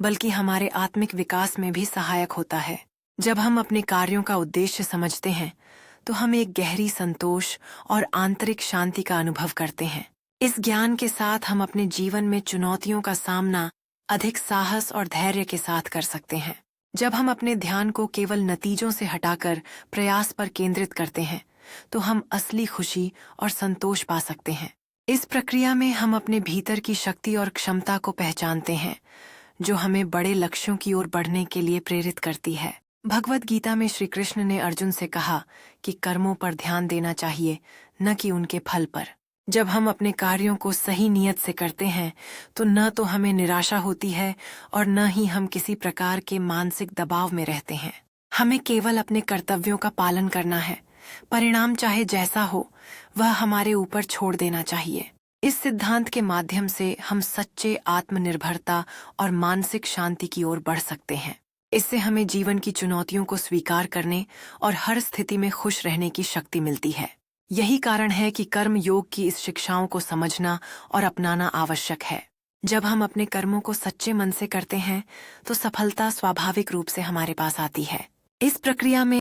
बल्कि हमारे आत्मिक विकास में भी सहायक होता है। जब हम अपने कार्यों का उद्देश्य समझते हैं, तो हम एक गहरी संतोष और आंतरिक शांति का अनुभव करते हैं। इस ज्ञान के साथ हम अपने जीवन में चुनौतियों का सामना अधिक साहस और धैर्य के साथ कर सकते हैं। जब हम अपने ध्यान को केवल नतीजों से हटाकर प्रयास पर केंद्रित करते हैं, तो हम असली खुशी और संतोष पा सकते हैं। इस प्रक्रिया में हम अपने भीतर की शक्ति और क्षमता को पहचानते हैं, जो हमें बड़े लक्ष्यों की ओर बढ़ने के लिए प्रेरित करती है। भगवद गीता में श्री कृष्ण ने अर्जुन से कहा कि कर्मों पर ध्यान देना चाहिए, न कि उनके फल पर। जब हम अपने कार्यों को सही नियत से करते हैं, तो न तो हमें निराशा होती है और न ही हम किसी प्रकार के मानसिक दबाव में रहते हैं। हमें केवल अपने कर्तव्यों का पालन करना है। परिणाम चाहे जैसा हो, वह हमारे ऊपर छोड़ देना चाहिए। इस सिद्धांत के माध्यम से हम सच्चे आत्मनिर्भरता और मानसिक शांति की ओर बढ़ सकते हैं। इससे हमें जीवन की चुनौतियों को स्वीकार करने और हर स्थिति में खुश रहने की शक्ति मिलती है। यही कारण है कि कर्म योग की इस शिक्षाओं को समझना और अपनाना आवश्यक है। जब हम अपने कर्मों को सच्चे मन से करते हैं, तो सफलता स्वाभाविक रूप से हमारे पास आती है। इस प्रक्रिया में